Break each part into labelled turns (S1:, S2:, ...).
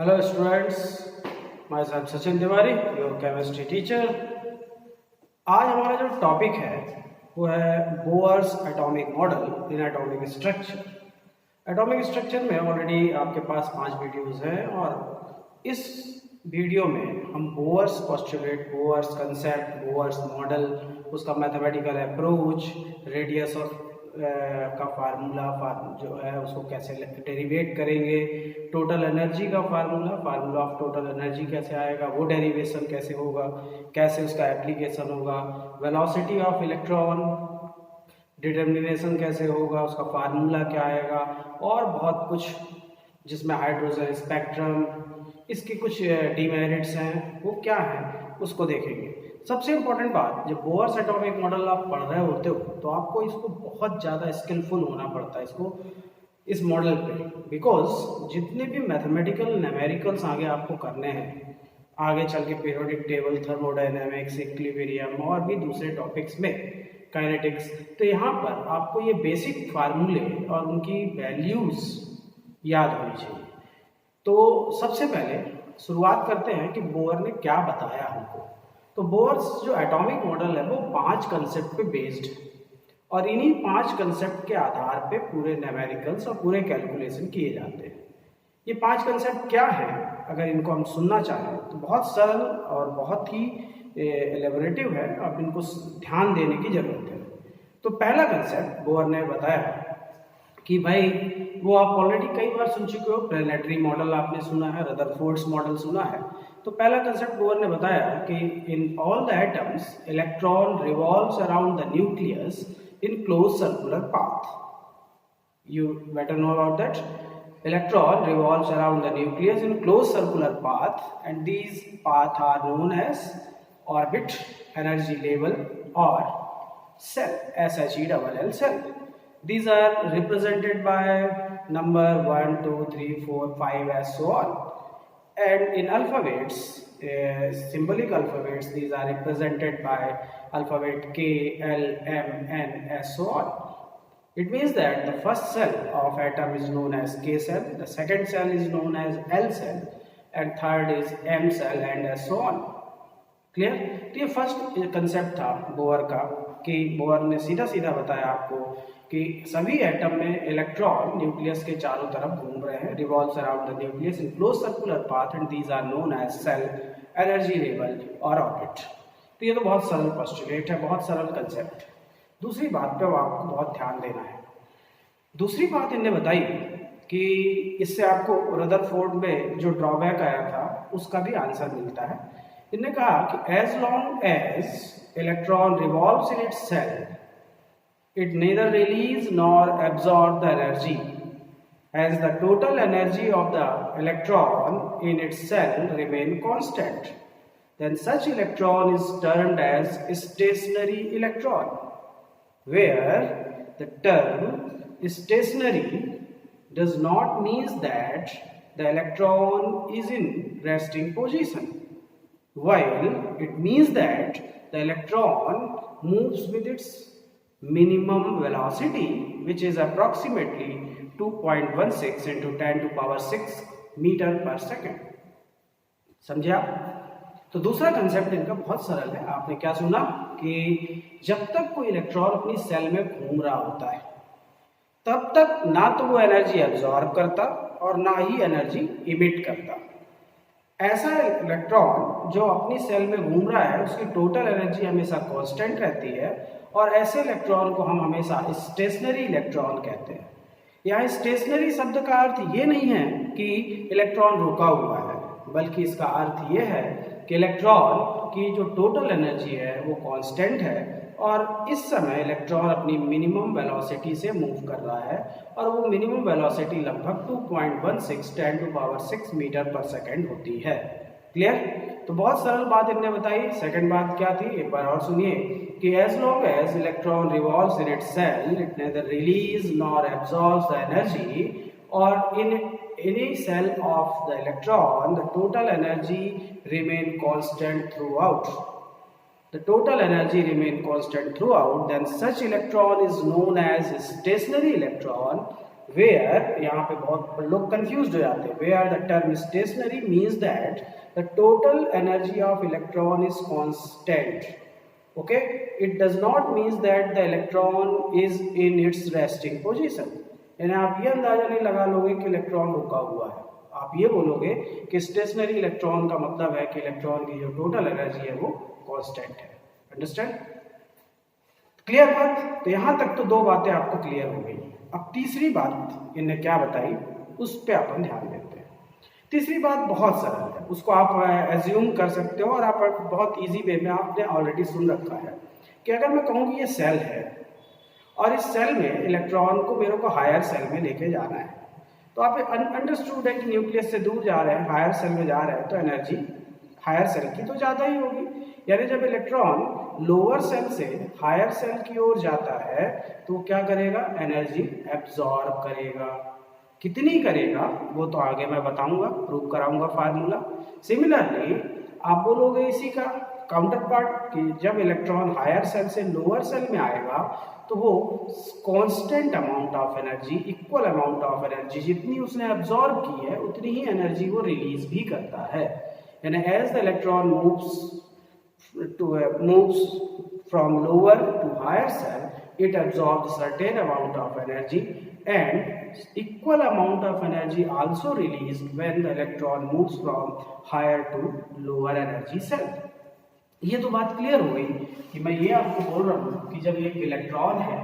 S1: Hello students, myself Sachin Tiwari, your chemistry teacher. आज हमारा जो टॉपिक है वो है bores atomic model in atomic structure. Atomic structure में ऑलरेडी आपके पास 5 वीडियोस हैं और इस वीडियो में हम bores postulate, bores concept, bores model, उसका मैथमेटिकल अप्रोच, रेडियस ऑफ का फार्मूला जो है उसको कैसे डेरिवेट करेंगे, टोटल एनर्जी का फार्मूला ऑफ टोटल एनर्जी कैसे आएगा, वो डेरिवेशन कैसे होगा, कैसे उसका एप्लीकेशन होगा, वेलोसिटी ऑफ इलेक्ट्रॉन डिटर्मिनेशन कैसे होगा, उसका फार्मूला क्या आएगा और बहुत कुछ जिसमें हाइड्रोजन स्पेक्ट्रम, इसके कुछ डीमेरिट्स हैं वो क्या है उसको देखेंगे। सबसे इम्पोर्टेंट बात, जब बोअर्स एटॉमिक मॉडल आप पढ़ रहे होते हो तो आपको इसको बहुत ज़्यादा स्किलफुल होना पड़ता है इस मॉडल पे, बिकॉज जितने भी मैथमेटिकल न्यूमेरिकल्स आगे आपको करने हैं, आगे चल के पीरियोडिक टेबल, थर्मोडायनेमिक्स, इक्विलिब्रियम और भी दूसरे टॉपिक्स में, काइनेटिक्स, तो यहाँ पर आपको ये बेसिक फार्मूले और उनकी वैल्यूज़ याद होनी चाहिए। तो सबसे पहले शुरुआत करते हैं कि बोअर ने क्या बताया हमको। तो बोअर्स जो एटॉमिक मॉडल है वो 5 कंसेप्ट पे बेस्ड है और इन्हीं 5 कंसेप्ट के आधार पे पूरे न्यूमेरिकल्स और पूरे कैलकुलेशन किए जाते हैं। ये 5 कंसेप्ट क्या है, अगर इनको हम सुनना चाहें तो बहुत सरल और बहुत ही एलेबोरेटिव है, अब इनको ध्यान देने की जरूरत है। तो पहला कंसेप्ट बोअर ने बताया कि भाई, वो आप ऑलरेडी कई बार सुन चुके हो, प्लैनेटरी मॉडल आपने सुना है, रदरफोर्ड्स मॉडल सुना है। तो पहला कंसेप्ट बोअर ने बताया कि in all the atoms electron revolves around the nucleus in close circular path. You better know about that. Electron revolves around the nucleus in closed circular path, and these paths are known as orbit, energy level, or cell, SHELL cell. These are represented by number 1, 2, 3, 4, 5, as so on. And in alphabets, symbolic alphabets, these are represented by alphabet K, L, M, N, as so on. It means that the first cell of atom is known as K cell, the second cell is known as L cell, and third is M cell, and as so on. Clear? तो ये first concept था bore का कि bore ने सीधा सीधा बताया आपको कि सभी एटम में इलेक्ट्रॉन न्यूक्लियस के चारों तरफ घूम रहे हैं, revolves around the nucleus in close circular path, and these are known as shell, energy level और ऑर्बिट। तो ये तो बहुत सरल पोस्टुलेट है, बहुत सरल कंसेप्ट। दूसरी बात पे आपको बहुत ध्यान देना है। दूसरी बात इन्हें बताई कि इससे आपको रदरफोर्ड में जो ड्रॉबैक आया था उसका भी आंसर मिलता है। इन्होंने कहा कि as long as electron revolves in its shell, it neither release nor absorb the energy, as the total energy of the electron in its cell remain constant. Then such electron is termed as stationary electron, where the term stationary does not mean that the electron is in resting position, while it means that the electron moves with its minimum velocity, which is approximately 2.16 into 10 to power 6 metre पर second. समझे आप? तो दूसरा concept इनका बहुत सरल है। आपने क्या सुना कि जब तक कोई इलेक्ट्रॉन अपनी सेल में घूम रहा होता है तब तक ना तो वो एनर्जी एब्जॉर्ब करता और ना ही एनर्जी इमिट करता। ऐसा इलेक्ट्रॉन जो अपनी सेल में घूम रहा है उसकी टोटल एनर्जी हमेशा कांस्टेंट रहती है, और ऐसे इलेक्ट्रॉन को हम हमेशा स्टेशनरी इलेक्ट्रॉन कहते हैं। यहाँ स्टेशनरी शब्द का अर्थ ये नहीं है कि इलेक्ट्रॉन रुका हुआ है, बल्कि इसका अर्थ ये है कि इलेक्ट्रॉन की जो टोटल एनर्जी है वो कांस्टेंट है और इस समय इलेक्ट्रॉन अपनी मिनिमम वेलोसिटी से मूव कर रहा है, और वो मिनिमम वेलोसिटी लगभग 2.16 10 to power 6 मीटर पर सेकेंड होती है। क्लियर? तो बहुत सरल बात इन्होंने बताई। सेकंड बात क्या थी, एक बार और सुनिए कि as long as electron revolves in its shell, it neither release nor absorbs the energy, और in any cell of the electron the total energy remain constant throughout. The total energy remain constant throughout, then such electron is known as stationary electron, where, यहाँ पे बहुत लोग confuse हो जाते हैं, where the term stationary means that the total energy of electron is constant. Okay, it does not means that the electron is in its resting position. यानी आप ये अंदाजा नहीं लगा लोगे कि इलेक्ट्रॉन रुका हुआ है, आप ये बोलोगे कि स्टेशनरी इलेक्ट्रॉन का मतलब है कि इलेक्ट्रॉन की जो टोटल एनर्जी है वो कांस्टेंट है. अंडरस्टैंड? क्लियर बात? तो यहाँ तक तो दो बातें आपको क्लियर हो गई. अब तीसरी बात इन्हें क्या बताई उस पर अपन ध्यान देते हैं. तीसरी बात बहुत सरल है, उसको आप एज्यूम कर सकते हो और आप बहुत इजी वे में आपने ऑलरेडी सुन रखा है कि अगर मैं कहूँ कि ये सेल है और इस सेल में इलेक्ट्रॉन को मेरे को हायर सेल में लेके जाना है, तो आप अंडरस्टूड है कि न्यूक्लियस से दूर जा रहे हैं, हायर सेल में जा रहे हैं, तो एनर्जी हायर सेल की तो ज़्यादा ही होगी. यानी जब इलेक्ट्रॉन लोअर सेल से हायर सेल की ओर जाता है तो क्या करेगा? एनर्जी एब्जॉर्ब करेगा. कितनी करेगा वो तो आगे मैं बताऊंगा, प्रूव कराऊंगा फार्मूला. सिमिलरली आप बोलोगे इसी का काउंटर पार्ट कि जब इलेक्ट्रॉन हायर सेल से लोअर सेल में आएगा तो वो constant amount of energy, equal amount of energy जितनी उसने एब्जॉर्ब की है उतनी ही एनर्जी वो रिलीज भी करता है. यानी as the electron moves from lower to higher cell, it absorbs certain amount of energy and equal amount of energy also released when the electron moves from higher to lower energy cell. ये तो बात clear हो गई कि मैं ये आपको बोल रहा हूँ कि जब एक इलेक्ट्रॉन है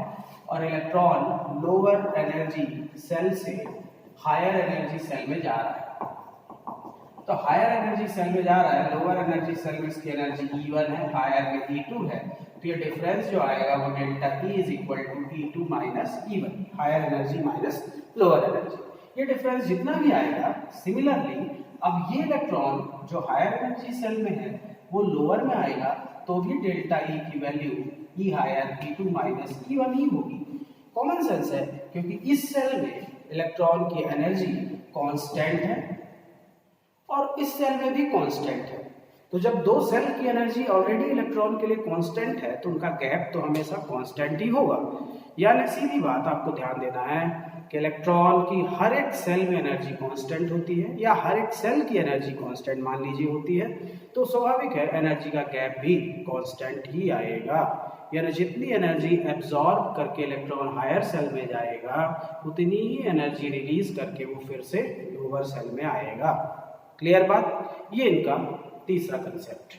S1: और इलेक्ट्रॉन लोअर एनर्जी सेल से हायर एनर्जी सेल में जा रहा है, तो हायर एनर्जी सेल में जा रहा है, लोअर एनर्जी सेल में इसकी एनर्जी E1 है, हायर में E2 है, तो ये डिफरेंस जो आएगा वो delta E is equal to E2 minus E1, higher energy minus lower energy. ये डिफरेंस जितना भी आएगा, सिमिलरली अब ये इलेक्ट्रॉन जो हायर एनर्जी सेल में है वो लोअर में आएगा तो भी डेल्टा E की value E higher E2 minus E1 ही होगी. कॉमन सेंस है क्योंकि इस सेल में इलेक्ट्रॉन की एनर्जी कांस्टेंट है और इस सेल में भी कांस्टेंट है. तो जब दो सेल की एनर्जी ऑलरेडी इलेक्ट्रॉन के लिए कांस्टेंट है तो उनका गैप तो हमेशा कांस्टेंट ही होगा. यानी सीधी बात आपको ध्यान देना है कि इलेक्ट्रॉन की हर एक सेल में एनर्जी कांस्टेंट होती है या हर एक सेल की एनर्जी कांस्टेंट मान लीजिए होती है, तो स्वाभाविक है एनर्जी का गैप भी कांस्टेंट ही आएगा. यानी जितनी एनर्जी एब्जॉर्ब करके इलेक्ट्रॉन हायर सेल में जाएगा उतनी ही एनर्जी रिलीज करके वो फिर से लोअर सेल में आएगा. क्लियर बात? ये इनका तीसरा कंसेप्ट.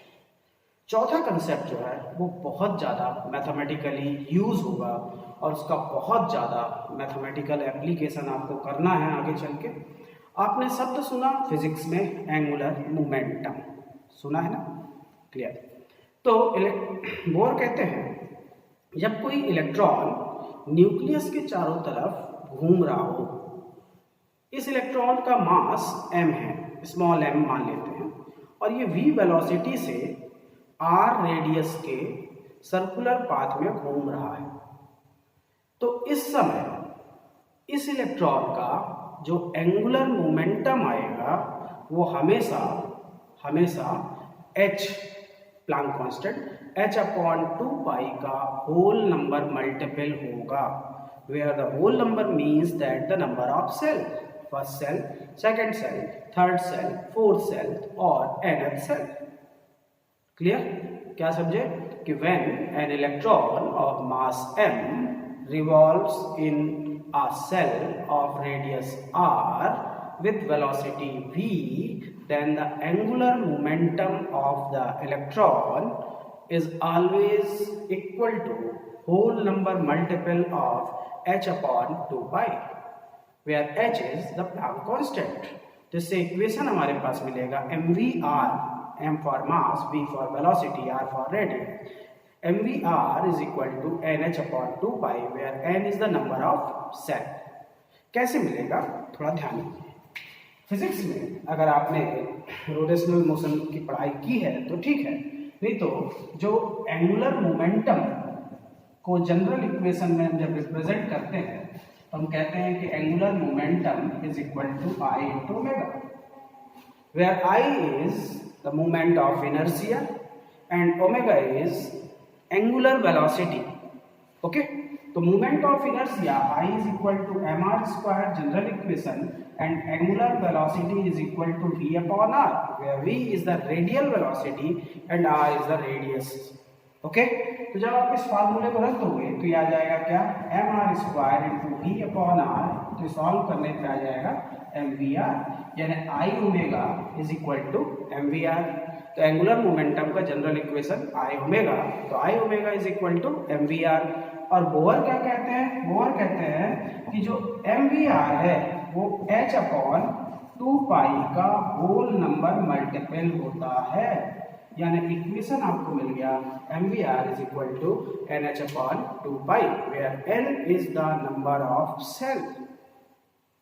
S1: चौथा कंसेप्ट जो है वो बहुत ज़्यादा मैथमेटिकली यूज होगा और उसका बहुत ज़्यादा मैथमेटिकल एप्लीकेशन आपको करना है आगे चल के. आपने शब्द सुना फिजिक्स में एंगुलर मोमेंटम, सुना है ना? क्लियर. तो बोर कहते हैं जब कोई इलेक्ट्रॉन न्यूक्लियस के चारों तरफ घूम रहा हो, इस इलेक्ट्रॉन का मास m है, स्मॉल m मान लेते हैं, और ये v वेलोसिटी से r रेडियस के सर्कुलर पाथ में घूम रहा है, तो इस समय इस इलेक्ट्रॉन का जो एंगुलर मोमेंटम आएगा वो हमेशा h प्लैंक कांस्टेंट h/2 का होल नंबर मल्टीपल होगा, where the whole number means that the number of cell, first cell, second cell, third cell, fourth cell or nth cell. Clear? क्या समझे कि when an electron of mass m revolves in a cell of radius r with velocity v, then the angular momentum of the electron is always equal to whole number multiple of h/2 where h is the Planck constant. तो इससे equation हमारे पास मिलेगा mvr, m for mass, v for velocity, r for radius. mvr is equal to nh/2 where n is the number of cell. कैसे मिलेगा थोड़ा ध्यान दीजिए. Physics में अगर आपने रोटेशनल मोशन की पढ़ाई की है तो ठीक है, नहीं तो जो एंगुलर मोमेंटम को जनरल इक्वेशन में हम जब रिप्रेजेंट करते हैं तो हम कहते हैं कि angular momentum is equal to I into omega, where I is the moment of inertia and omega is angular velocity. Okay, तो moment of inertia I is equal to mr square general equation and angular velocity is equal to v upon r, where v is the radial velocity and r is the radius. Okay तो जब आप इस फार्मूले को रख दोगे तो ये आ जाएगा क्या, mr square into v upon r, तो सॉल्व करने पे आ जाएगा mvr, यानी I omega is equal to mvr। तो एंगुलर मोमेंटम का जनरल इक्वेशन I ओमेगा, तो I omega is equal to mvr। और बोअर क्या कहते हैं, बोअर कहते हैं कि जो mvr है वो h अपॉन 2 पाई का होल नंबर मल्टीपल होता है, यानी इक्वेशन आपको मिल गया mvr is equal to nh upon 2 pi, where n is the number of shell,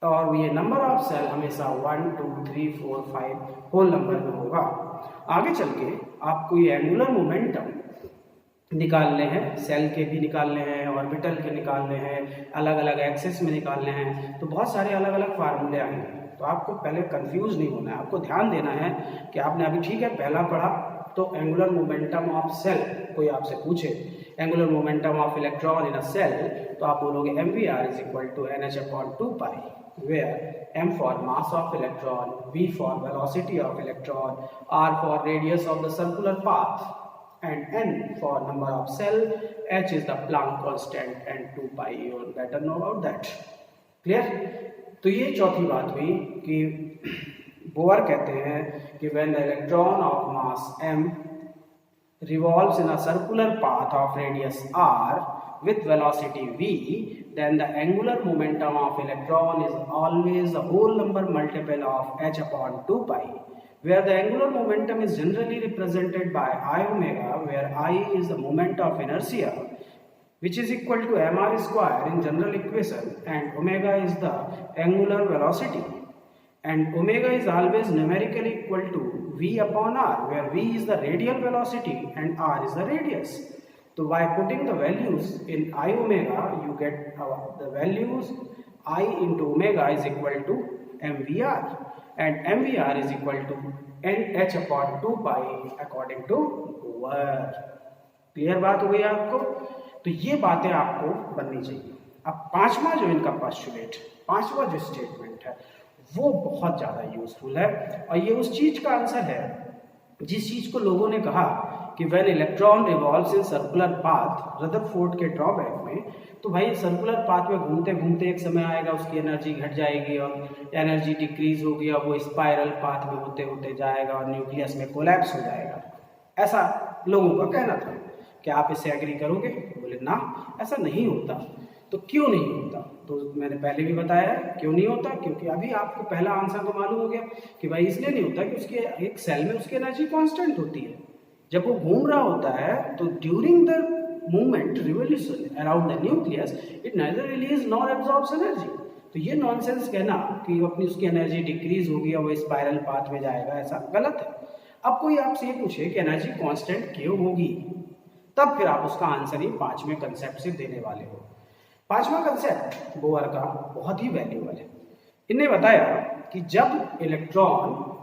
S1: और ये नंबर ऑफ सेल हमेशा 1 2 3 4 5 होल नंबर में होगा। आगे चल के आपको ये एंगुलर मोमेंटम निकालने हैं, सेल के भी निकालने हैं, ऑर्बिटल के निकालने हैं, अलग अलग एक्सिस में निकालने हैं, तो बहुत सारे अलग अलग फार्मूले आएंगे। तो आपको पहले कंफ्यूज नहीं होना है, आपको ध्यान देना है कि आपने अभी ठीक है पहला पढ़ा तो एंगुलर मोमेंटम ऑफ सेल, कोई आपसे पूछे angular momentum of electron in a shell, तो आप बोलोगे mvr is equal to nh upon 2 pi, where m for mass of electron, v for velocity of electron, r for radius of the circular path, and n for number of cell, h is the Planck constant, and 2 pi you better know about that. Clear? तो ये चौथी बात हुई कि bore कहते हैं कि when the electron of mass m revolves in a circular path of radius r with velocity v, then the angular momentum of electron is always the whole number multiple of h upon 2 pi, where the angular momentum is generally represented by I omega, where I is the moment of inertia, which is equal to mr square in general equation, and omega is the angular velocity, and omega is always numerically equal to v upon r, where v is the radial velocity and r is the radius. So by putting the values in I omega, you get the values I into omega is equal to mvr, and mvr is equal to nh upon 2 pi according to Bohr. Clear बात हो गई आपको? तो ये बातें आपको बननी चाहिए। अब पांचवा जो इनका पोस्टुलेट, पांचवा जो स्टेटमेंट है वो बहुत ज्यादा यूजफुल है, और ये उस चीज का आंसर है जिस चीज को लोगों ने कहा कि when electron revolves in circular path, Rutherford के ड्रॉबैक में, तो भाई सर्कुलर पाथ में घूमते घूमते एक समय आएगा उसकी एनर्जी घट जाएगी और एनर्जी डिक्रीज होगी, और वो स्पाइरल पाथ में होते होते जाएगा और न्यूक्लियस में कोलैप्स हो जाएगा। ऐसा लोगों का कहना था। क्या आप इससे एग्री करोगे? बोले ना, ऐसा नहीं होता। तो क्यों नहीं होता? तो मैंने पहले भी बताया क्यों नहीं होता, क्योंकि अभी आपको पहला आंसर तो मालूम हो गया कि भाई इसलिए नहीं होता कि उसके एक सेल में उसकी एनर्जी कांस्टेंट होती है। जब वो घूम रहा होता है तो during the movement revolution around the nucleus it neither release nor absorbs energy. तो ये नॉनसेंस कहना कि अपनी उसकी एनर्जी डिक्रीज होगी और वो स्पाइरल पाथ में जाएगा, ऐसा गलत है। अब कोई आपसे ये पूछे कि एनर्जी कांस्टेंट क्यों होगी, तब फिर आप उसका आंसर ही पांचवें कंसेप्ट से देने वाले हो। पांचवा कंसेप्ट बोअर का बहुत ही वैल्यूएबल है। इन्हें बताया कि जब इलेक्ट्रॉन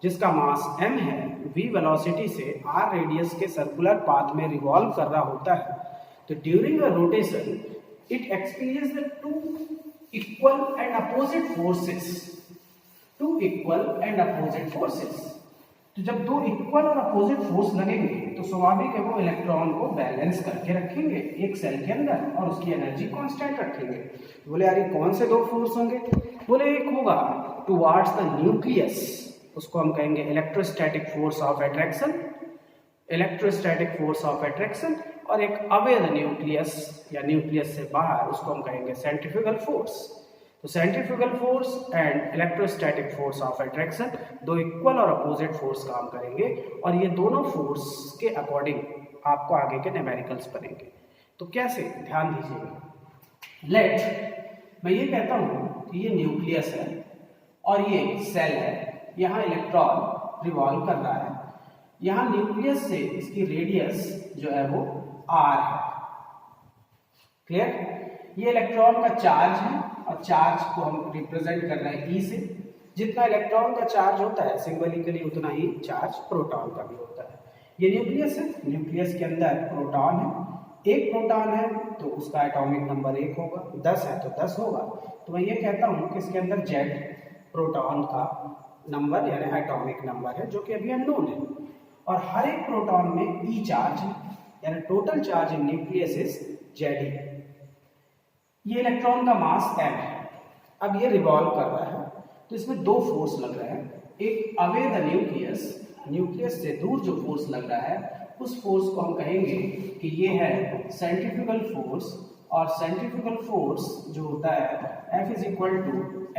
S1: जिसका मास m है v वेलोसिटी से r रेडियस के सर्कुलर पाथ में रिवॉल्व कर रहा होता है, तो during the rotation it experience the two equal and opposite forces. तो जब दो इक्वल और अपोजिट फोर्स लगेंगे तो स्वाभाविक है वो इलेक्ट्रॉन को बैलेंस करके रखेंगे एक सेल के अंदर और उसकी एनर्जी कांस्टेंट रखेंगे। तो बोले यार ये कौन से दो फोर्स होंगे? बोले एक होगा टुवार्ड्स द न्यूक्लियस, उसको हम कहेंगे इलेक्ट्रोस्टैटिक फोर्स ऑफ अट्रैक्शन, और एक अवे द न्यूक्लियस या न्यूक्लियस से बाहर, उसको हम कहेंगे सेंट्रीफ्यूगल फोर्स। तो centrifugal force and electrostatic force of attraction दो इक्वल और अपोजिट फोर्स काम करेंगे, और ये दोनों फोर्स के अकॉर्डिंग आपको आगे के न्यूमेरिकल्स बनेंगे। तो कैसे? ध्यान दीजिएगा। लेट मैं ये कहता हूँ कि ये न्यूक्लियस है और ये सेल है, यहाँ इलेक्ट्रॉन रिवॉल्व कर रहा है, यहाँ न्यूक्लियस से इसकी रेडियस जो है वो r है। क्लियर? ये इलेक्ट्रॉन का चार्ज है और चार्ज को हम रिप्रेजेंट कर रहे हैं E से। जितना इलेक्ट्रॉन का चार्ज होता है सिंबलिकली उतना ही चार्ज प्रोटॉन का भी होता है। ये न्यूक्लियस है, न्यूक्लियस के अंदर प्रोटॉन है एक प्रोटॉन है तो उसका एटॉमिक नंबर 1 होगा, 10 है तो 10 होगा। तो मैं ये कहता हूँ कि इसके अंदर Z प्रोटॉन का नंबर यानी एटॉमिक नंबर है जो कि अभी अननोन है। और हर एक प्रोटॉन में ई चार्ज यानी total charge in nucleus is Ze। ये इलेक्ट्रॉन का मास m है। अब ये रिवॉल्व कर रहा है तो इसमें दो फोर्स लग रहे हैं। एक अवे द न्यूक्लियस, न्यूक्लियस से दूर जो फोर्स लग रहा है उस फोर्स को हम कहेंगे कि ये है सेंट्रीफ्यूगल फोर्स। और सेंट्रीफ्यूगल फोर्स जो होता है F is equal to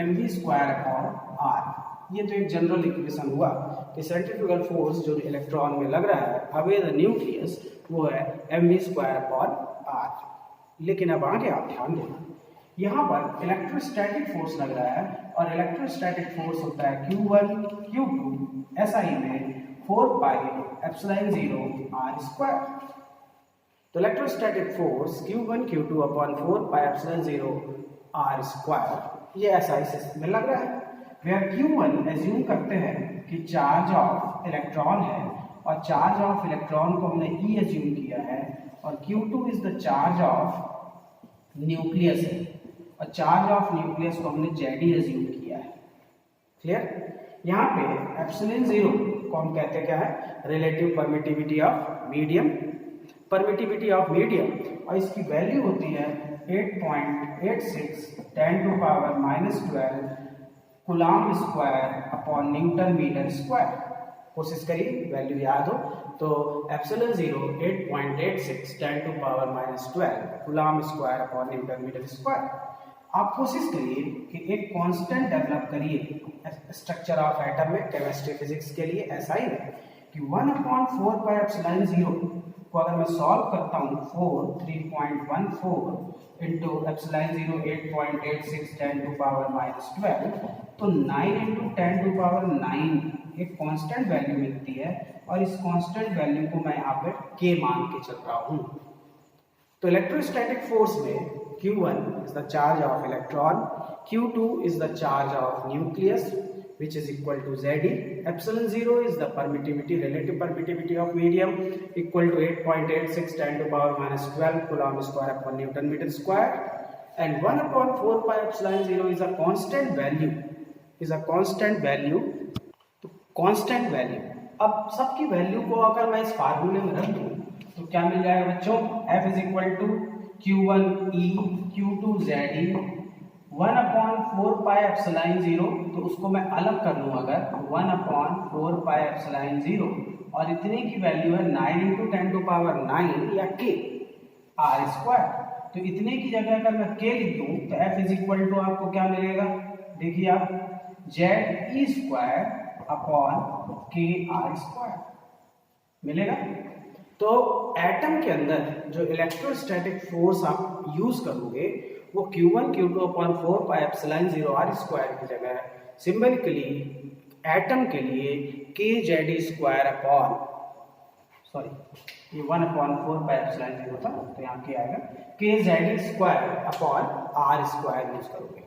S1: mv² upon r। ये तो एक जनरल इक्वेशन हुआ कि सेंट्रीफ्यूगल फोर्स जो इलेक्ट्रॉन में लग रहा है अवे द न्यूक्लियस वो है mv² अपॉन r। लेकिन अब आगे आप ध्यान देना, यहाँ पर इलेक्ट्रोस्टैटिक फोर्स लग रहा है और इलेक्ट्रोस्टैटिक फोर्स होता है Q1 Q2 SI में 4 पाई एप्सिलॉन 0 r स्क्वायर। तो electrostatic force Q1 Q2 upon 4 पाई एप्सिलॉन 0 r स्क्वायर ये SI सिस्टम में लग रहा है। वेयर Q1 एज्यूम करते हैं कि चार्ज ऑफ इलेक्ट्रॉन है और चार्ज ऑफ इलेक्ट्रॉन को हमने E एज्यूम किया है और Q2 is the charge of nucleus है और चार्ज ऑफ न्यूक्लियस को हमने Ze एज्यूम किया है। क्लियर? यहाँ पे एप्सिलॉन 0 को हम कहते हैं क्या है, relative permittivity of medium, permittivity of medium, और इसकी वैल्यू होती है 8.86 10⁻⁻12 coulomb square upon newton metre square. कोशिश करिए वैल्यू याद हो तो epsilon 0 8.86 10⁻⁻12 coulomb square upon newton metre square. आप कोशिश करिए कि एक कांस्टेंट डेवलप करिए स्ट्रक्चर ऑफ एटम में केमिस्ट्री फिजिक्स के लिए ऐसा ही है कि 1/4 पाई एप्सिलॉन 0 को अगर मैं सॉल्व करता हूँ 3.14 इंटू एप्सिलॉन 0 8.86 10⁻⁻12 तो 9 इंटू 10⁻9 एक कांस्टेंट वैल्यू मिलती है और इस कांस्टेंट वैल्यू को मैं यहाँ पे k मान के चल रहा हूँ। तो इलेक्ट्रोस्टैटिक फोर्स में Q1 is the charge of electron, Q2 is the charge of nucleus which is equal to Ze. Epsilon 0 is the permittivity, relative permittivity of medium equal to 8.86 10⁻⁻12 coulomb square upon Newton meter square, and 1/4 pi epsilon 0 is a constant value, तो constant value। अब सबकी value को अगर मैं इस फार्मूले में रख दूं तो क्या मिल जाएगा बच्चों, F is equal to Q1 E Q2 Ze 1/4 pi epsilon 0, तो उसको मैं अलग कर लूँ अगर 1/4 पाई एप्सिलॉन 0 और इतने की वैल्यू है 9 इंटू 10⁻9 या k r स्क्वायर। तो इतने की जगह अगर मैं k लिख दूँ तो F इज इक्वल टू आपको क्या मिलेगा, देखिए आप Ze square upon k r square मिलेगा। तो एटम के अंदर जो इलेक्ट्रोस्टैटिक फोर्स आप यूज करोगे वो Q1 Q2 अपॉन 4 पाई एप्सिलॉन 0 r स्क्वायर की जगह सिंबलिकली एटम के लिए k Ze स्क्वायर अपॉन ये 1/4 पाई एप्सिलॉन 0 था तो यहाँ k आएगा k Ze square upon r square use करोगे।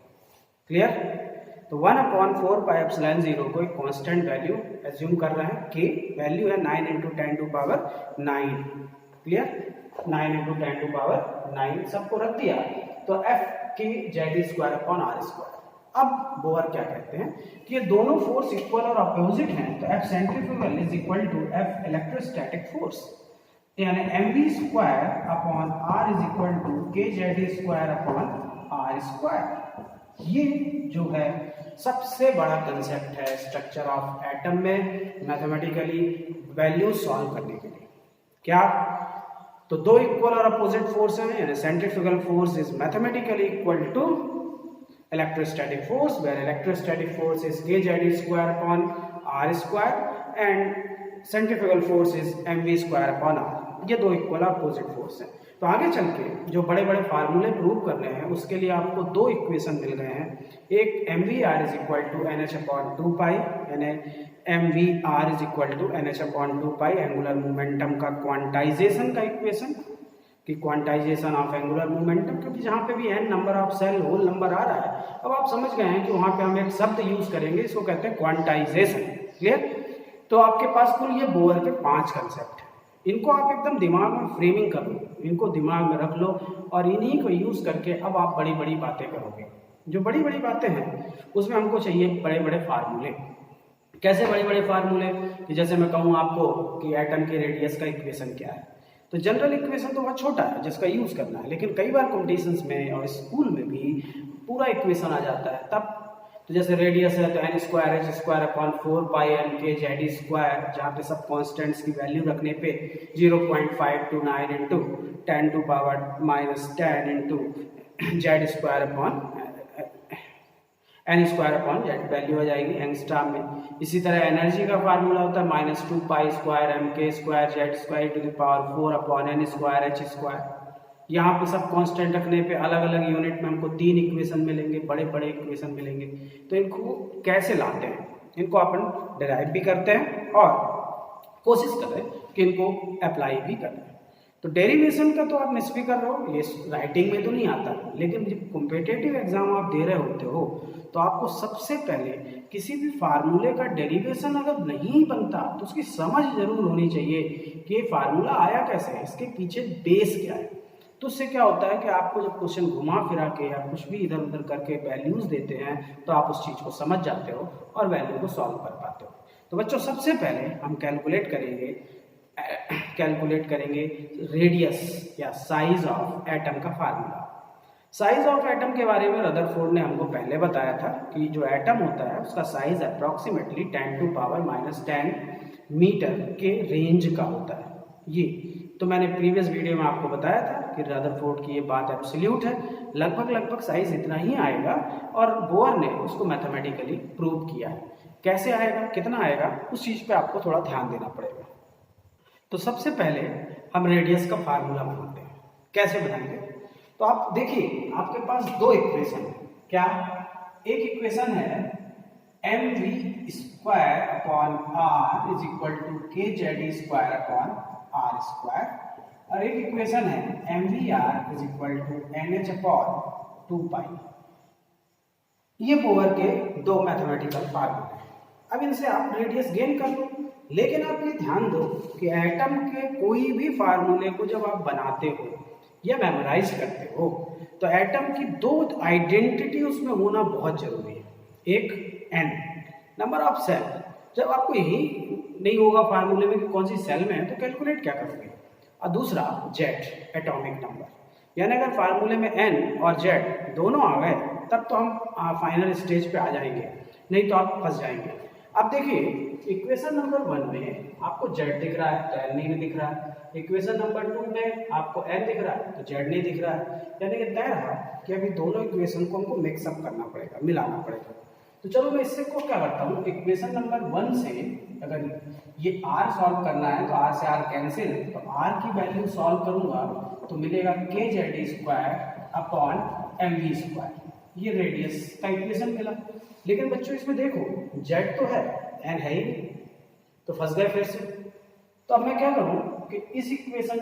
S1: क्लियर? तो 1/4 पाई एप्सिलॉन 0 को एक कांस्टेंट वैल्यू एज्यूम कर रहे हैं, k वैल्यू है 9 इंटू 10⁻9। क्लियर? 9 इंटू 10⁻9 सबको रख दिया तो F k Ze square upon r square. अब बोहर क्या कहते हैं कि ये दोनों फोर्स इक्वल और अपोजिट हैं तो F centrifugal is equal to F electrostatic force, यानी mv square upon r is equal to k Ze square upon r square. ये जो है सबसे बड़ा कंसेप्ट है स्ट्रक्चर ऑफ एटम में मैथमेटिकली वैल्यू सॉल्व करने के लिए। क्या? तो दो इक्वल और अपोजिट फोर्स हैं, यानी centrifugal force is mathematically equal to electrostatic force, where electrostatic force is k Ze square upon r square and centrifugal force is mv square upon r। ये दो इक्वल और अपोजिट फोर्स हैं। तो आगे चल के जो बड़े बड़े फार्मूले प्रूव करने हैं उसके लिए आपको दो इक्वेशन मिल गए हैं, एक mvr is equal to nh upon 2 pi, यानी mvr is equal to nh upon 2 pi angular momentum का क्वांटाइजेशन का इक्वेशन, कि क्वांटाइजेशन ऑफ एंगुलर मोमेंटम, क्योंकि जहाँ पे भी n number of shell whole number आ रहा है अब आप समझ गए हैं कि वहाँ पे हम एक शब्द यूज करेंगे, इसको कहते हैं क्वांटाइजेशन। क्लियर? तो आपके पास कुल ये बोहर के 5 कंसेप्ट हैं। इनको आप एकदम दिमाग में फ्रेमिंग कर लो, इनको दिमाग में रख लो और इन्हीं को यूज़ करके अब आप बड़ी बड़ी बातें करोगे। जो बड़ी बड़ी बातें हैं उसमें हमको चाहिए बड़े बड़े फार्मूले। कैसे बड़े बड़े फार्मूले? कि जैसे मैं कहूँ आपको कि एटम के रेडियस का इक्वेशन क्या है, तो जनरल इक्वेशन तो बहुत छोटा है जिसका यूज़ करना है, लेकिन कई बार कॉम्पिटिशन्स में और स्कूल में भी पूरा इक्वेशन आ जाता है तब। तो जैसे रेडियस है तो n²h² / 4πm/k/z², जहाँ पे सब कॉन्स्टेंट्स की वैल्यू रखने पे 0.529 इंटू 10⁻⁻⁻n²/z वैल्यू आ जाएगी एंगस्ट्रॉम में। इसी तरह एनर्जी का फार्मूला होता है -2π²m² यहाँ पे सब कांस्टेंट रखने पे अलग अलग यूनिट में हमको 3 इक्वेशन मिलेंगे, बड़े बड़े इक्वेशन मिलेंगे। तो इनको कैसे लाते हैं, इनको अपन डिराइव भी करते हैं और कोशिश करें कि इनको अप्लाई भी करें। तो डेरिवेशन का तो आप निस्बी कर रहे हो, ये राइटिंग में तो नहीं आता, लेकिन जब कॉम्पिटिटिव एग्जाम आप दे रहे होते हो तो आपको सबसे पहले किसी भी फार्मूले का डेरिवेशन अगर नहीं बनता तो उसकी समझ जरूर होनी चाहिए कि ये फार्मूला आया कैसे है, इसके पीछे बेस क्या है। तो उससे क्या होता है कि आपको जब क्वेश्चन घुमा फिरा के या कुछ भी इधर उधर करके वैल्यूज देते हैं तो आप उस चीज़ को समझ जाते हो और वैल्यू को सॉल्व कर पाते हो। तो बच्चों सबसे पहले हम कैलकुलेट करेंगे रेडियस या साइज ऑफ एटम का फार्मूला। साइज ऑफ एटम के बारे में रदरफोर्ड ने हमको पहले बताया था कि जो एटम होता है उसका साइज अप्रॉक्सीमेटली 10⁻⁻10 मीटर के रेंज का होता है। ये तो मैंने प्रीवियस वीडियो में आपको बताया था कि रदरफोर्ड की ये बात एब्सोल्यूट है, लगभग साइज इतना ही आएगा और बोर ने उसको मैथमेटिकली प्रूव किया है। कैसे आएगा, कितना आएगा, उस चीज़ पे आपको थोड़ा ध्यान देना पड़ेगा। तो सबसे पहले हम रेडियस का फार्मूला बनाते हैं। कैसे बनाएंगे? तो आप देखिए आपके पास दो इक्वेशन है। क्या? एक इक्वेशन है mv² upon r is equal to kz² upon r², और एक इक्वेशन है mvr is equal to nh upon 2π। ये बोर के दो मैथमेटिकल फार्मूले हैं। अब इनसे आप रेडियस गेन कर लो, लेकिन आप ये ध्यान दो कि एटम के कोई भी फार्मूले को जब आप बनाते हो या मेमोराइज करते हो तो एटम की दो आइडेंटिटी उसमें होना बहुत जरूरी है। एक n नंबर ऑफ सेल, जब आपको यही नहीं होगा फार्मूले में कि कौन सी सेल में है तो कैलकुलेट क्या करोगे, और दूसरा z एटॉमिक नंबर, यानी अगर फार्मूले में n और z दोनों आ गए तब तो हम फाइनल स्टेज पे आ जाएंगे, नहीं तो आप फंस जाएंगे। अब देखिए इक्वेशन नंबर 1 में आपको z दिख रहा है तो n नहीं दिख रहा है, इक्वेशन नंबर 2 में आपको n दिख रहा है तो z नहीं दिख रहा है, यानी कि तय रहा कि अभी दोनों इक्वेशन को हमको मिक्सअप करना पड़ेगा, मिलाना पड़ेगा। तो चलो मैं इससे को क्या करता हूँ, इक्वेशन नंबर 1 से अगर ये r सॉल्व करना है तो r से r कैंसिल, तो r की वैल्यू सॉल्व करूंगा तो मिलेगा kz² अपॉन mv²। ये रेडियस का इक्वेशन मिला। लेकिन बच्चों इसमें देखो z तो है, n है ही नहीं, तो फंस गए फिर से। तो अब मैं क्या करूं कि इस इक्वेशन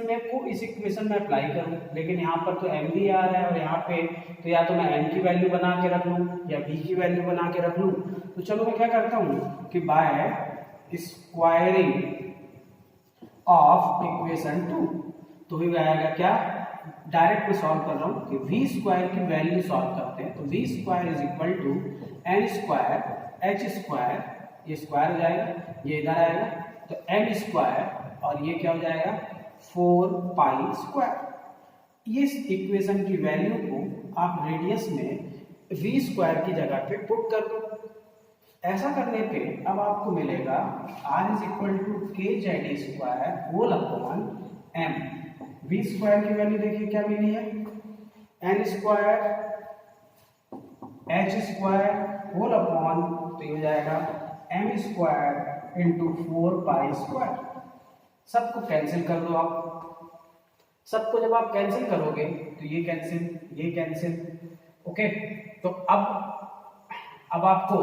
S1: में अप्लाई करूं, लेकिन यहाँ पर तो mv आ रहा है और यहाँ पे तो या तो मैं n की वैल्यू बना के रख लूं या v की वैल्यू बना के रख लूं। तो चलो मैं क्या करता हूं कि बाय स्क्वायरिंग ऑफ इक्वेशन 2 तो भी आएगा क्या, डायरेक्ट में सॉल्व कर रहा हूं कि v² की वैल्यू सॉल्व करते हैं तो v² is equal to n² h², ये स्क्वायर हो जाएगा, ये इधर आएगा तो m² और ये क्या हो जाएगा 4π²। ये इक्वेशन की वैल्यू को आप रेडियस में v² की जगह पे पुट कर दो। ऐसा करने पे अब आपको मिलेगा r is equal to kz² whole upon m। v² की वैल्यू देखिए क्या मिली है, n² h² होल अपॉन तो ये हो जाएगा m² इंटू 4π²। सबको कैंसिल कर दो आप। सबको जब आप कैंसिल करोगे तो ये कैंसिल, ओके। तो अब आपको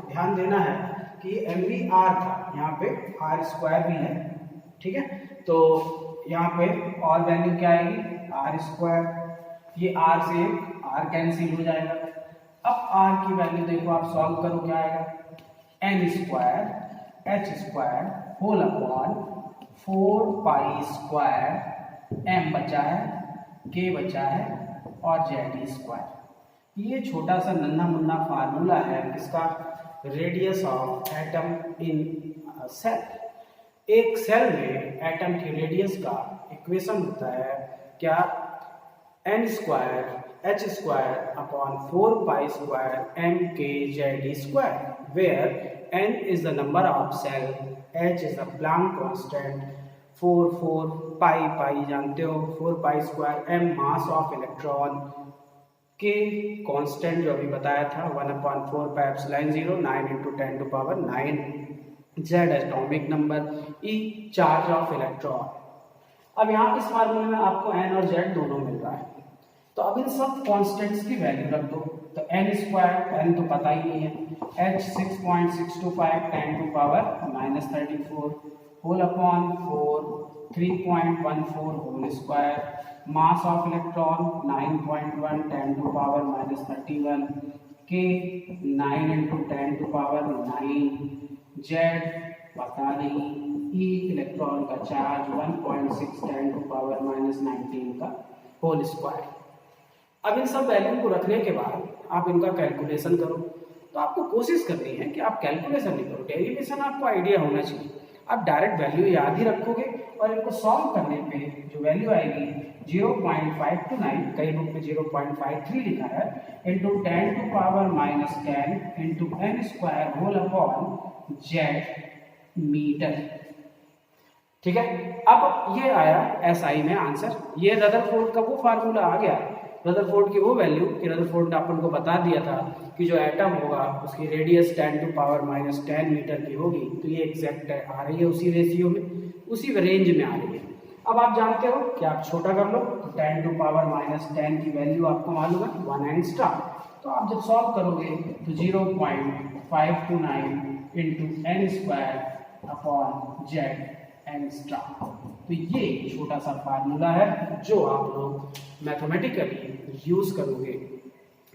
S1: ध्यान देना है कि ये mvr था, यहाँ पे r² भी है, ठीक है। तो यहाँ पे और वैल्यू क्या आएगी r², ये r से r कैंसिल हो जाएगा। अब r की वैल्यू देखो आप सॉल्व करो क्या आएगा, n² h² whole upon 4 pi square m बचा है, k बचा है और z स्क्वायर। ये छोटा सा नन्हा मुन्ना फार्मूला है किसका, radius of atom in shell. एक सेल में एटम की रेडियस का इक्वेशन होता है क्या, n square h square upon 4 pi square m k z square, where n is the number of shell, h is the Planck constant, 4 pi जानते हो 4 pi square m mass of electron, k constant जो अभी बताया था 1/4 pi epsilon 0, 9 × 10⁹, z atomic number, e charge of electron. अब यहाँ इस फार्मूले में आपको n और z दोनों मिल रहा है, तो अब इन सब कांस्टेंट्स की वैल्यू रख दो। तो n स्क्वायर n तो पता ही नहीं है, h 6.625 10⁻³ 34 whole upon 4 3.14 whole square, mass of electron 9.1 10⁻³ k 9 × 10⁹, z पता नहीं, e इलेक्ट्रॉन का चार्ज 1.6 10⁻19 का होल स्क्वायर। अब इन सब वैल्यू को रखने के बाद आप इनका कैलकुलेशन करो। तो आपको कोशिश करनी है कि आप कैलकुलेशन नहीं करो, डेरिवेशन आपको आइडिया होना चाहिए। आप डायरेक्ट वैल्यू याद ही रखोगे और इनको सॉल्व करने पे जो वैल्यू आएगी 0.529, कई बुक में 0.53 लिखा है, into 10⁻10 into n square whole upon z metre. ठीक है, अब ये आया SI में आंसर। ये रदरफोर्ड का वो फार्मूला आ गया, रदरफोर्ड की वो वैल्यू कि रदरफोर्ड ने अपन को बता दिया था कि जो एटम होगा उसकी रेडियस 10⁻10 मीटर की होगी। तो ये एग्जैक्ट आ रही है उसी रेशियो में, उसी रेंज में आ रही है। अब आप जानते हो कि आप छोटा कर लो, तो 10⁻10 की वैल्यू आपको मालूम है 1 एंगस्ट्रॉम। तो आप जब सॉल्व करोगे तो 0.529 into n square upon z angstrom. तो ये छोटा सा फार्मूला है जो आप लोग मैथमेटिकली यूज करोगे।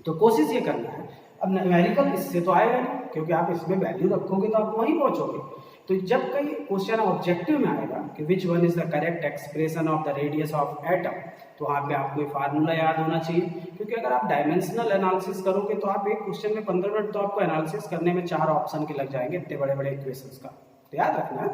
S1: तो कोशिश ये करना है, अब न्यूमेरिकल इससे तो आएगा नहीं क्योंकि आप इसमें वैल्यू रखोगे तो आप वहीं पहुंचोगे। तो जब कई क्वेश्चन ऑब्जेक्टिव में आएगा कि which one is the correct expression of the radius of atom, तो वहाँ पे आपको ये फार्मूला याद होना चाहिए। क्योंकि अगर आप डायमेंशनल एनालिसिस करोगे तो आप एक क्वेश्चन में 15 मिनट तो आपको एनालिसिस करने में 4 ऑप्शन के लग जाएंगे, इतने बड़े बड़े इक्वेशंस का। तो याद रखना है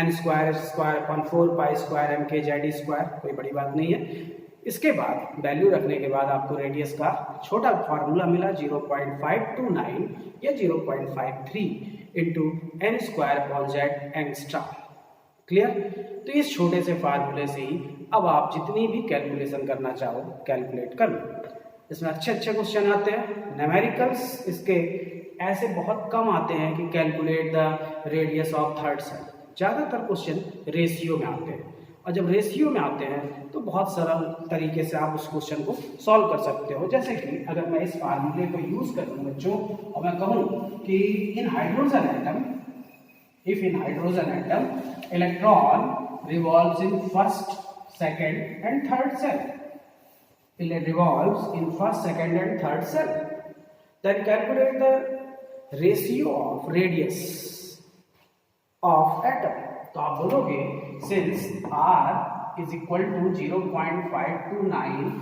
S1: n square upon 4 pi square m k z square, कोई बड़ी बात नहीं है। इसके बाद वैल्यू रखने के बाद आपको रेडियस का छोटा फार्मूला मिला 0.529 या 0.53 into n square upon z angstrom. Clear? तो इस छोटे से फार्मूले से ही अब आप जितनी भी कैलकुलेशन करना चाहो कैलकुलेट कर लो। इसमें अच्छे क्वेश्चन आते हैं। न्यूमेरिकल्स इसके ऐसे बहुत कम आते हैं कि calculate the radius of third shell. ज़्यादातर क्वेश्चन रेशियो में आते हैं, और जब रेशियो में आते हैं तो बहुत सरल तरीके से आप उस क्वेश्चन को सॉल्व कर सकते हो। जैसे कि अगर मैं इस फार्मूले को यूज करूँ बच्चों और मैं कहूँ कि in hydrogen atom, if in hydrogen atom electron revolves in first, second and third cell. It revolves in first, second and third cell. Then calculate the ratio of radius of atom. तो आप बोलोगे since R is equal to 0.529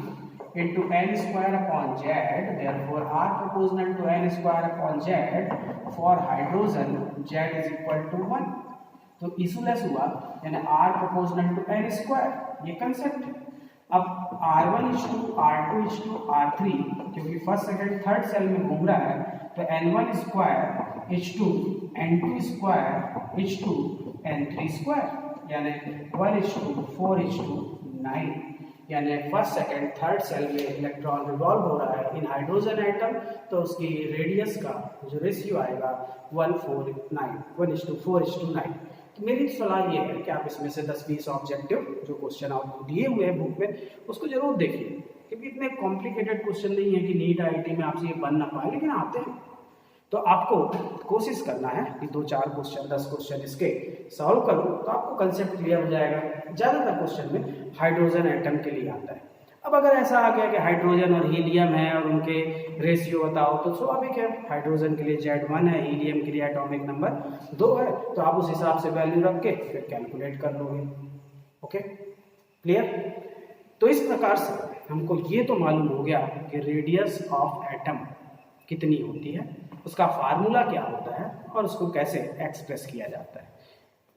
S1: into n square upon z, therefore R proportional to n square upon z, for hydrogen z is equal to 1. तो इसूलेस हुआ यानी r proportional to n स्क्वायर, ये concept है। अब r1 is to r2 is to r3, क्योंकि first second third shell में घूम रहा है, तो n1 square is to n2 square is to n3 square, यानी 1 is to 4 is to 9, यानी फर्स्ट सेकंड थर्ड सेल में इलेक्ट्रॉन रिवॉल्व हो रहा है इन हाइड्रोजन एटम। तो उसकी रेडियस का जो रेशियो आएगा 1:4:9। तो मेरी सलाह ये है कि आप इसमें से 10-20 ऑब्जेक्टिव जो क्वेश्चन आपको दिए हुए हैं बुक में उसको जरूर देखिए, क्योंकि इतने कॉम्प्लिकेटेड क्वेश्चन नहीं है कि नीट आईआईटी में आपसे ये बन ना पाए, लेकिन आते हैं। तो आपको कोशिश करना है कि 2-4 क्वेश्चन 10 क्वेश्चन इसके सॉल्व करो तो आपको कंसेप्ट क्लियर हो जाएगा। ज़्यादातर क्वेश्चन में हाइड्रोजन एटम के लिए आता है। अब अगर ऐसा आ गया कि हाइड्रोजन और हीलियम है और उनके रेशियो बताओ, तो स्वाभाविक है हाइड्रोजन के लिए Z1 है, हीलियम के लिए एटॉमिक नंबर 2 है, तो आप उस हिसाब से वैल्यू रख के फिर कैलकुलेट कर लोगे। Okay, clear? तो इस प्रकार से हमको ये तो मालूम हो गया कि रेडियस ऑफ एटम कितनी होती है, उसका फार्मूला क्या होता है और उसको कैसे एक्सप्रेस किया जाता है।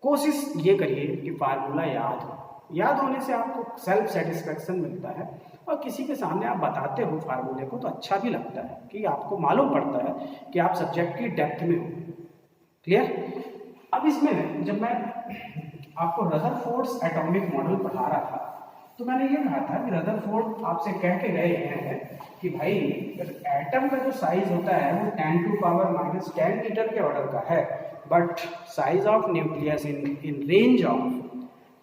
S1: कोशिश ये करिए कि फार्मूला याद हो। याद होने से आपको सेल्फ सेटिस्फेक्शन मिलता है और किसी के सामने आप बताते हो फार्मूले को तो अच्छा भी लगता है कि आपको मालूम पड़ता है कि आप सब्जेक्ट की डेप्थ में हो। क्लियर? अब इसमें जब मैं आपको रदरफोर्ड्स एटॉमिक मॉडल पढ़ा रहा था तो मैंने ये कहा था कि रदरफोर्ड आपसे कह के गए हैं कि भाई एटम का जो साइज होता है वो 10 टू पावर माइनस 10 मीटर के ऑर्डर का है, but size of nucleus in range of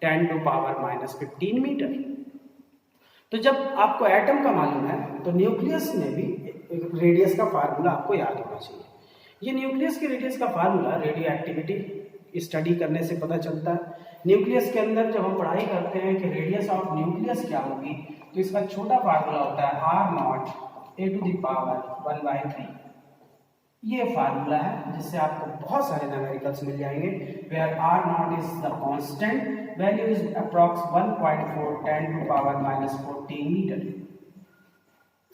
S1: 10 to power minus 15 metre. तो जब आपको एटम का मालूम है तो न्यूक्लियस में भी रेडियस का फार्मूला आपको याद होना चाहिए। ये न्यूक्लियस की रेडियस का फार्मूला रेडियो एक्टिविटी स्टडी करने से पता चलता है। न्यूक्लियस के अंदर जब हम पढ़ाई करते हैं कि रेडियस ऑफ न्यूक्लियस क्या होगी, तो इसका छोटा फार्मूला होता है R0 a to the power 1/3। ये फार्मूला है जिससे आपको बहुत सारे न्यूमेरिकल्स मिल जाएंगे, where R0 is the constant, value is approx 1.4 10 to power minus 14 metre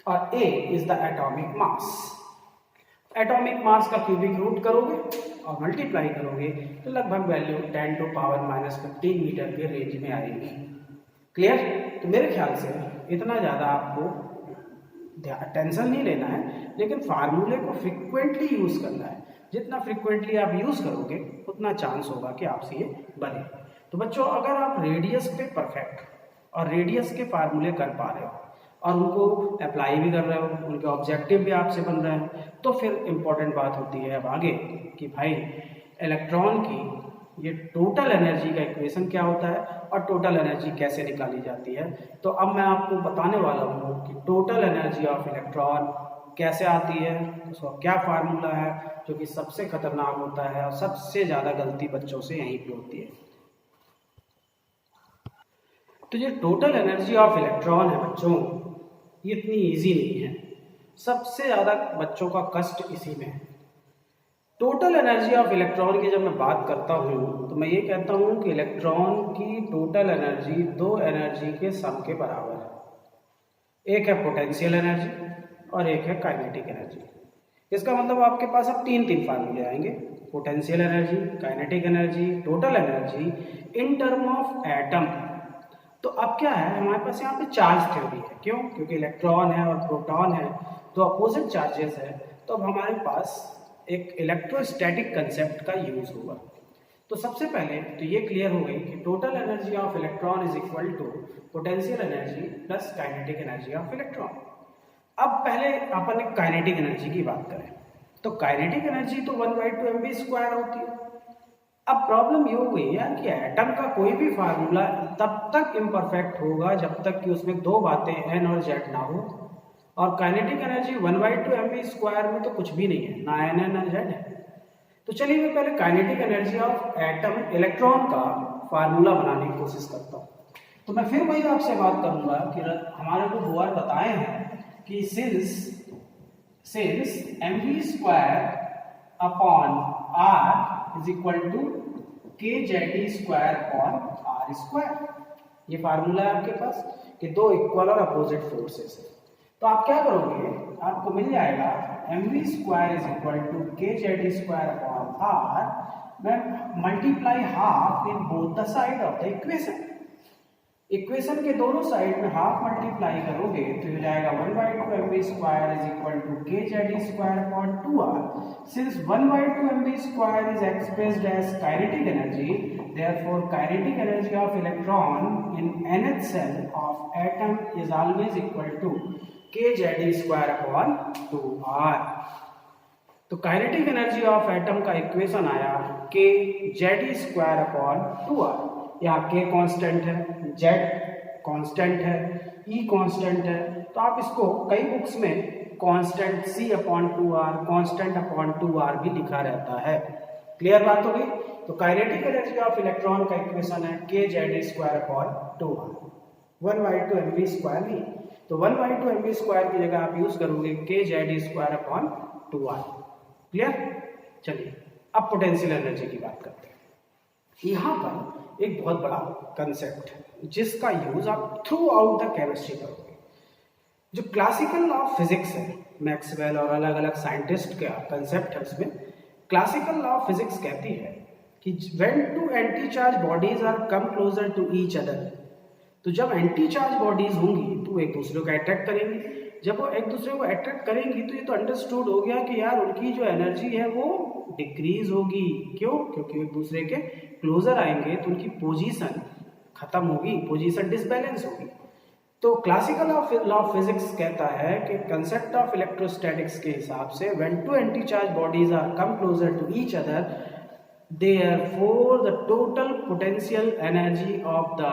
S1: और A is the atomic mass. Atomic mass का क्यूबिक रूट करोगे और मल्टीप्लाई करोगे तो लगभग value 10 to power minus 15 metre के रेंज में आएगी। क्लियर? तो मेरे ख्याल से इतना ज़्यादा आपको टेंशन नहीं लेना है, लेकिन फार्मूले को फ्रिक्वेंटली यूज करना है। जितना फ्रिक्वेंटली आप यूज करोगे उतना चांस होगा कि आपसे ये बने। तो बच्चों, अगर आप रेडियस पे परफेक्ट और रेडियस के फार्मूले कर पा रहे हो और उनको अप्लाई भी कर रहे हो, उनके ऑब्जेक्टिव भी आपसे बन रहे हैं, तो फिर इम्पोर्टेंट बात होती है अब आगे कि भाई इलेक्ट्रॉन की ये टोटल एनर्जी का इक्वेशन क्या होता है और टोटल एनर्जी कैसे निकाली जाती है। तो अब मैं आपको बताने वाला हूँ कि टोटल एनर्जी ऑफ इलेक्ट्रॉन कैसे आती है, उसका क्या फार्मूला है, जो कि सबसे खतरनाक होता है और सबसे ज़्यादा गलती बच्चों से यहीं पे होती है। तो ये टोटल एनर्जी ऑफ इलेक्ट्रॉन है बच्चों, ये इतनी ईजी नहीं है। सबसे ज़्यादा बच्चों का कष्ट इसी में है। टोटल एनर्जी ऑफ इलेक्ट्रॉन की जब मैं बात करता हूँ तो मैं ये कहता हूँ कि इलेक्ट्रॉन की टोटल एनर्जी दो एनर्जी के सम के बराबर है। एक है पोटेंशियल एनर्जी और एक है काइनेटिक एनर्जी। इसका मतलब आपके पास अब तीन फार्मूले आएंगे, potential energy, kinetic energy, total energy in term of atom. तो अब क्या है, हमारे पास यहाँ पे चार्ज थ्योरी है। क्यों? क्योंकि इलेक्ट्रॉन है और प्रोटॉन है तो अपोजिट चार्जेस है, तो अब हमारे पास एक इलेक्ट्रोस्टैटिक कंसेप्ट का यूज होगा। तो सबसे पहले तो ये क्लियर हो गई कि total energy of electron is equal to potential energy plus kinetic energy of electron. अब पहले अपन एक काइनेटिक एनर्जी की बात करें तो काइनेटिक एनर्जी तो 1/2 mv² होती है। अब प्रॉब्लम ये हो गई यार कि एटम का कोई भी फार्मूला तब तक इम्परफेक्ट होगा जब तक कि उसमें दो बातें n और z ना हो, और काइनेटिक एनर्जी 1/2 mv² में तो कुछ भी नहीं है, ना n है ना z है। तो चलिए मैं पहले kinetic energy of atom electron का फार्मूला बनाने की कोशिश करता हूँ। तो मैं फिर वही आपसे बात करूंगा कि हमारे को बोर बताए हैं कि since mv² upon r is equal to kZe² upon r²। ये फार्मूला है आपके पास कि दो इक्वल और अपोजिट फोर्सेस है। तो आप क्या करोगे, आपको मिल जाएगा mv² is equal to kZe² upon r, मैं multiply half in both the side of the equation. Equation के दोनों साइड में हाफ मल्टीप्लाई करोगे तो हो जाएगा 1/2 mv² is equal to kZe² upon 2r। Since 1/2 mv² is expressed as kinetic energy, therefore kinetic energy of electron in nth cell of atom is always equal to kZe² upon 2r। तो kinetic energy of atom का equation आया kZe² upon 2r। यहाँ k constant है, z constant है, e constant है, तो आप इसको कई बुक्स में constant c upon 2r, constant upon 2r भी लिखा रहता है। क्लियर बात हो गई? तो काइनेटिक एनर्जी ऑफ इलेक्ट्रॉन का इक्वेशन है kZe² अपॉन 2r, 1/2 mv² नहीं। तो 1/2 mv² की जगह आप यूज करोगे kZ²/2r। क्लियर? चलिए अब पोटेंशियल एनर्जी की बात करते हैं। यहाँ पर एक बहुत बड़ा कंसेप्ट है जिसका यूज आप थ्रू आउट द केमिस्ट्री करोगे। जो क्लासिकल लॉ ऑफ फिजिक्स है, मैक्सवेल और अलग अलग साइंटिस्ट का कंसेप्ट है, उसमें क्लासिकल लॉ ऑफ फिजिक्स कहती है कि when two anti charge bodies are come closer to each other, तो जब एंटी चार्ज बॉडीज होंगी तो एक दूसरे को अट्रैक्ट करेंगी। जब वो एक दूसरे को अट्रैक्ट करेंगी तो ये तो अंडरस्टूड हो गया कि यार उनकी जो एनर्जी है वो डिक्रीज होगी। क्यों? क्योंकि एक दूसरे के क्लोजर आएंगे तो उनकी पोजीशन खत्म होगी, पोजीशन डिसबैलेंस होगी। तो क्लासिकल लॉ ऑफ फिजिक्स कहता है कि कंसेप्ट ऑफ इलेक्ट्रोस्टैटिक्स के हिसाब से when two anti charge bodies are come closer to each other, therefore the total potential energy of the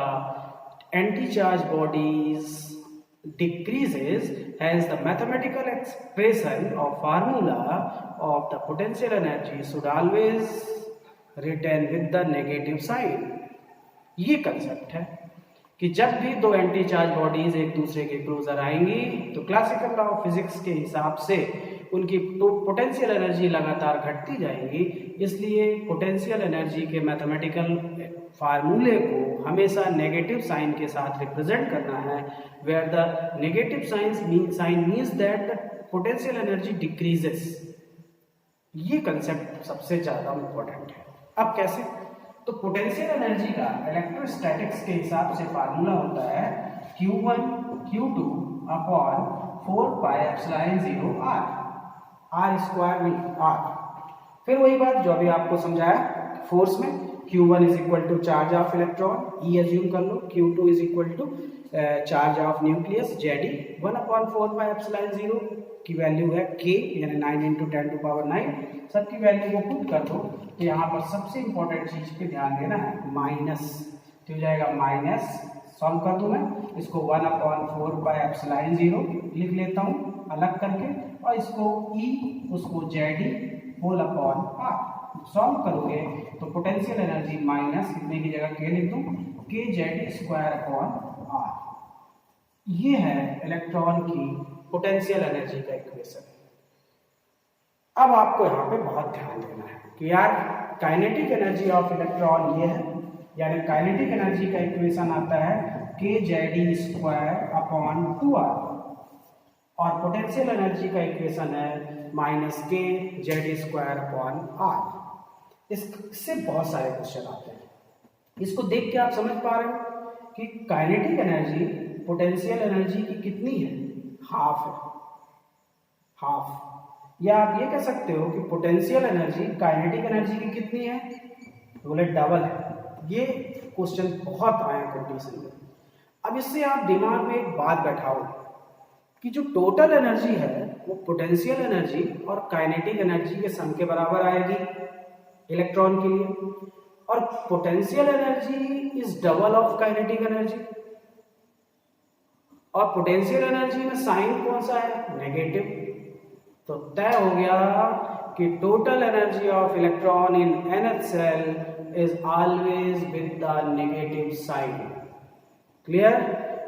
S1: anti-charge bodies decreases, hence the mathematical expression of formula of the potential energy should always written with the negative sign। ये concept है कि जब भी दो anti charge bodies एक दूसरे के closure आएंगी तो क्लासिकल लॉ ऑफ फिजिक्स के हिसाब से उनकी पोटेंशियल एनर्जी लगातार घटती जाएगी। इसलिए पोटेंशियल एनर्जी के मैथमेटिकल फार्मूले को हमेशा नेगेटिव साइन के साथ रिप्रेजेंट करना है, where the negative sign means that the potential energy decreases. ये कंसेप्ट सबसे ज्यादा इंपॉर्टेंट है। अब कैसे? तो पोटेंशियल एनर्जी का इलेक्ट्रोस्टैटिक्स के हिसाब से फार्मूला होता है Q1 Q2 upon 4πε0r, r² में r। फिर वही बात जो अभी आपको समझाया फोर्स में, Q1 is equal to charge of electron E assume कर लो, Q2 is equal to charge of nucleus Ze, 1/4πε0 की वैल्यू है k, यानी 9 × 10⁹ सबकी वैल्यू को पुट कर दो। तो यहाँ पर सबसे इंपॉर्टेंट चीज पे ध्यान देना है, माइनस, तो हो जाएगा माइनस, सॉल्व कर दूं मैं इसको 1/4πε0 लिख लेता हूँ अलग करके, और इसको E उसको Ze whole upon r solve करोगे तो पोटेंशियल एनर्जी माइनस कितने की जगह k लिख दूं, kZ²/r। ये है इलेक्ट्रॉन की पोटेंशियल एनर्जी का इक्वेशन। अब आपको यहाँ पे बहुत ध्यान देना है कि यार काइनेटिक एनर्जी ऑफ इलेक्ट्रॉन ये है, यानी काइनेटिक एनर्जी का इक्वेशन आता है kZ²/2r, और पोटेंशियल एनर्जी का इक्वेशन है -kZ²/r। इससे बहुत सारे क्वेश्चन आते हैं। इसको देख के आप समझ पा रहे हो कि काइनेटिक एनर्जी पोटेंशियल एनर्जी की कितनी है, हाफ है, हाफ। या आप ये कह सकते हो कि पोटेंशियल एनर्जी काइनेटिक एनर्जी की कितनी है, बोले डबल है। ये क्वेश्चन बहुत आए कंडीशन में। अब इससे आप दिमाग में एक बात बैठाओ कि जो टोटल एनर्जी है वो पोटेंशियल एनर्जी और काइनेटिक एनर्जी के सम के बराबर आएगी इलेक्ट्रॉन के लिए, और potential energy is double of kinetic energy, और पोटेंशियल एनर्जी में साइन कौन सा है, नेगेटिव। तो तय हो गया कि total energy of electron in nth shell is always with the negative sign. Clear?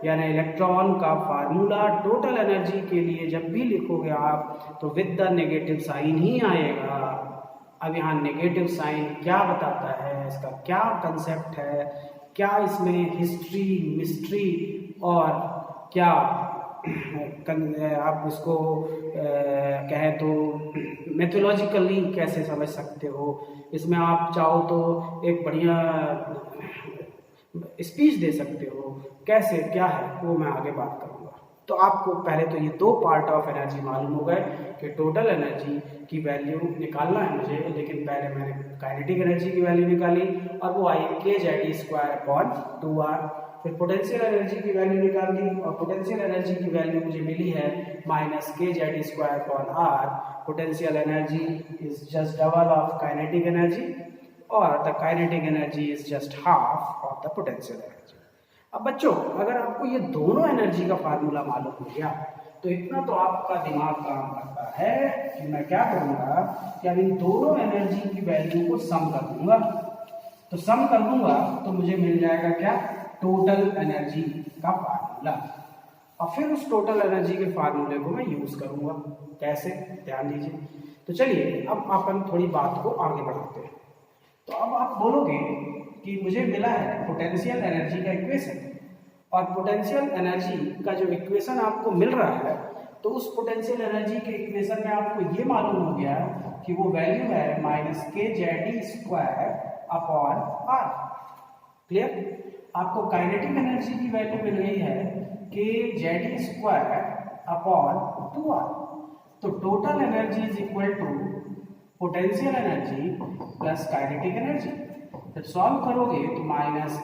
S1: यानी इलेक्ट्रॉन का फार्मूला टोटल एनर्जी के लिए जब भी लिखोगे आप तो विद द नेगेटिव साइन ही आएगा। अब यहाँ नेगेटिव साइन क्या बताता है, इसका क्या कंसेप्ट है, क्या इसमें हिस्ट्री, मिस्ट्री और क्या आप इसको कहें तो मैथोलॉजिकली कैसे समझ सकते हो। इसमें आप चाहो तो एक बढ़िया स्पीच दे सकते हो, कैसे क्या है वो मैं आगे बात करूँगा। तो आपको पहले तो ये दो पार्ट ऑफ एनर्जी मालूम हो गए कि टोटल एनर्जी की वैल्यू निकालना है मुझे, लेकिन पहले मैंने काइनेटिक एनर्जी की वैल्यू निकाली और वो आई kZ²/2r। फिर पोटेंशियल एनर्जी की वैल्यू निकाल दी और पोटेंशियल एनर्जी की वैल्यू मुझे मिली है -kZ²/r। Potential energy is just double of kinetic energy और the kinetic energy is just half of the potential energy. अब बच्चों अगर आपको ये दोनों एनर्जी का फार्मूला मालूम हो गया तो इतना तो आपका दिमाग काम करता है कि मैं क्या करूँगा कि अब इन दोनों एनर्जी की वैल्यू को सम कर दूंगा। तो सम कर दूंगा तो मुझे मिल जाएगा क्या, टोटल एनर्जी का फार्मूला। और फिर उस टोटल एनर्जी के फार्मूले को मैं यूज करूंगा। कैसे, ध्यान दीजिए। तो चलिए अब अपन थोड़ी बात को आगे बढ़ाते हैं। तो अब आप बोलोगे कि मुझे मिला है पोटेंशियल एनर्जी का इक्वेशन, और पोटेंशियल एनर्जी का जो इक्वेशन आपको मिल रहा है, तो उस पोटेंशियल एनर्जी के इक्वेशन में आपको ये मालूम हो गया कि वो वैल्यू है -kZe² अपॉन R। क्लियर? आपको काइनेटिक एनर्जी की वैल्यू मिल गई है kZe² अपॉन 2R। तो total energy is equal to potential energy plus kinetic energy. जब सॉल्व करोगे तो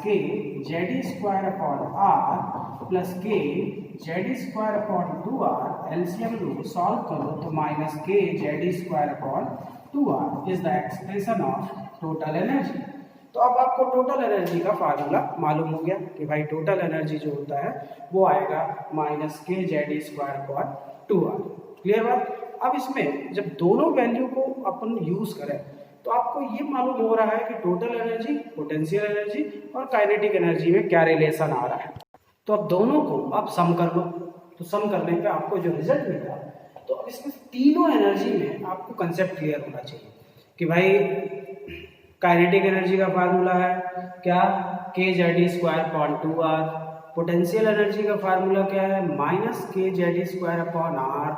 S1: -kZe² upon R plus kZe² upon 2R, LCM लो, सॉल्व करो तो -kZe² upon 2R is the expression of total energy. तो अब आपको टोटल एनर्जी का फार्मूला मालूम हो गया कि भाई टोटल एनर्जी जो होता है वो आएगा -kZe² अपॉन 2R। क्लियर बात? अब इसमें जब दोनों वैल्यू को अपन यूज करें तो आपको ये मालूम हो रहा है कि टोटल एनर्जी, पोटेंशियल एनर्जी और काइनेटिक एनर्जी में क्या रिलेशन आ रहा है। तो अब दोनों को आप सम कर लो, तो सम करने पे आपको जो रिजल्ट मिला, तो अब इसमें तीनों एनर्जी में आपको कंसेप्ट क्लियर होना चाहिए कि भाई काइनेटिक एनर्जी का फार्मूला है क्या, kZe² upon 2R। Potential energy का फार्मूला क्या है, -kZe² अपॉन R।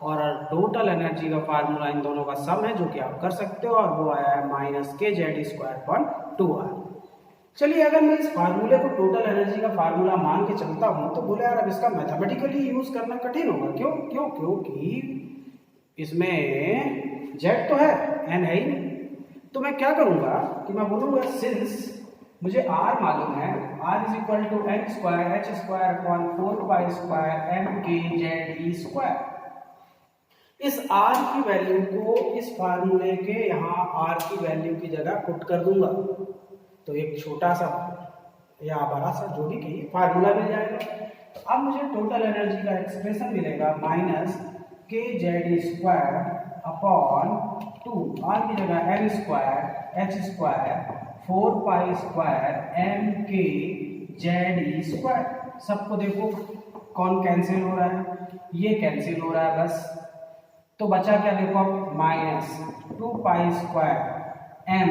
S1: और टोटल एनर्जी का फार्मूला इन दोनों का सम है, जो कि आप कर सकते हो, और वो आया है -kZe² अपॉन 2R। चलिए अगर मैं इस फार्मूले को टोटल एनर्जी का फार्मूला मान के चलता हूं तो बोले यार अब इसका मैथमेटिकली यूज करना कठिन होगा। क्यों? क्योंकि इसमें Z तो है, N है ही नहीं। तो मैं क्या करूंगा कि मैं बोलूंगा सिंस मुझे R मालूम है, R is equal to n² upon 4π² mkZe²। इस R की वैल्यू को इस फार्मूले के यहाँ R की वैल्यू की जगह पुट कर दूंगा, तो एक छोटा सा या बड़ा सा जो भी कहिए फार्मूला मिल जाएगा। तो अब मुझे टोटल एनर्जी का एक्सप्रेशन मिलेगा -kZe² अपॉन 2, R की जगह n² h² 4π² mkZe²। सबको देखो कौन कैंसिल हो रहा है, ये कैंसिल हो रहा है बस, तो बचा क्या देखो अब -2π² m,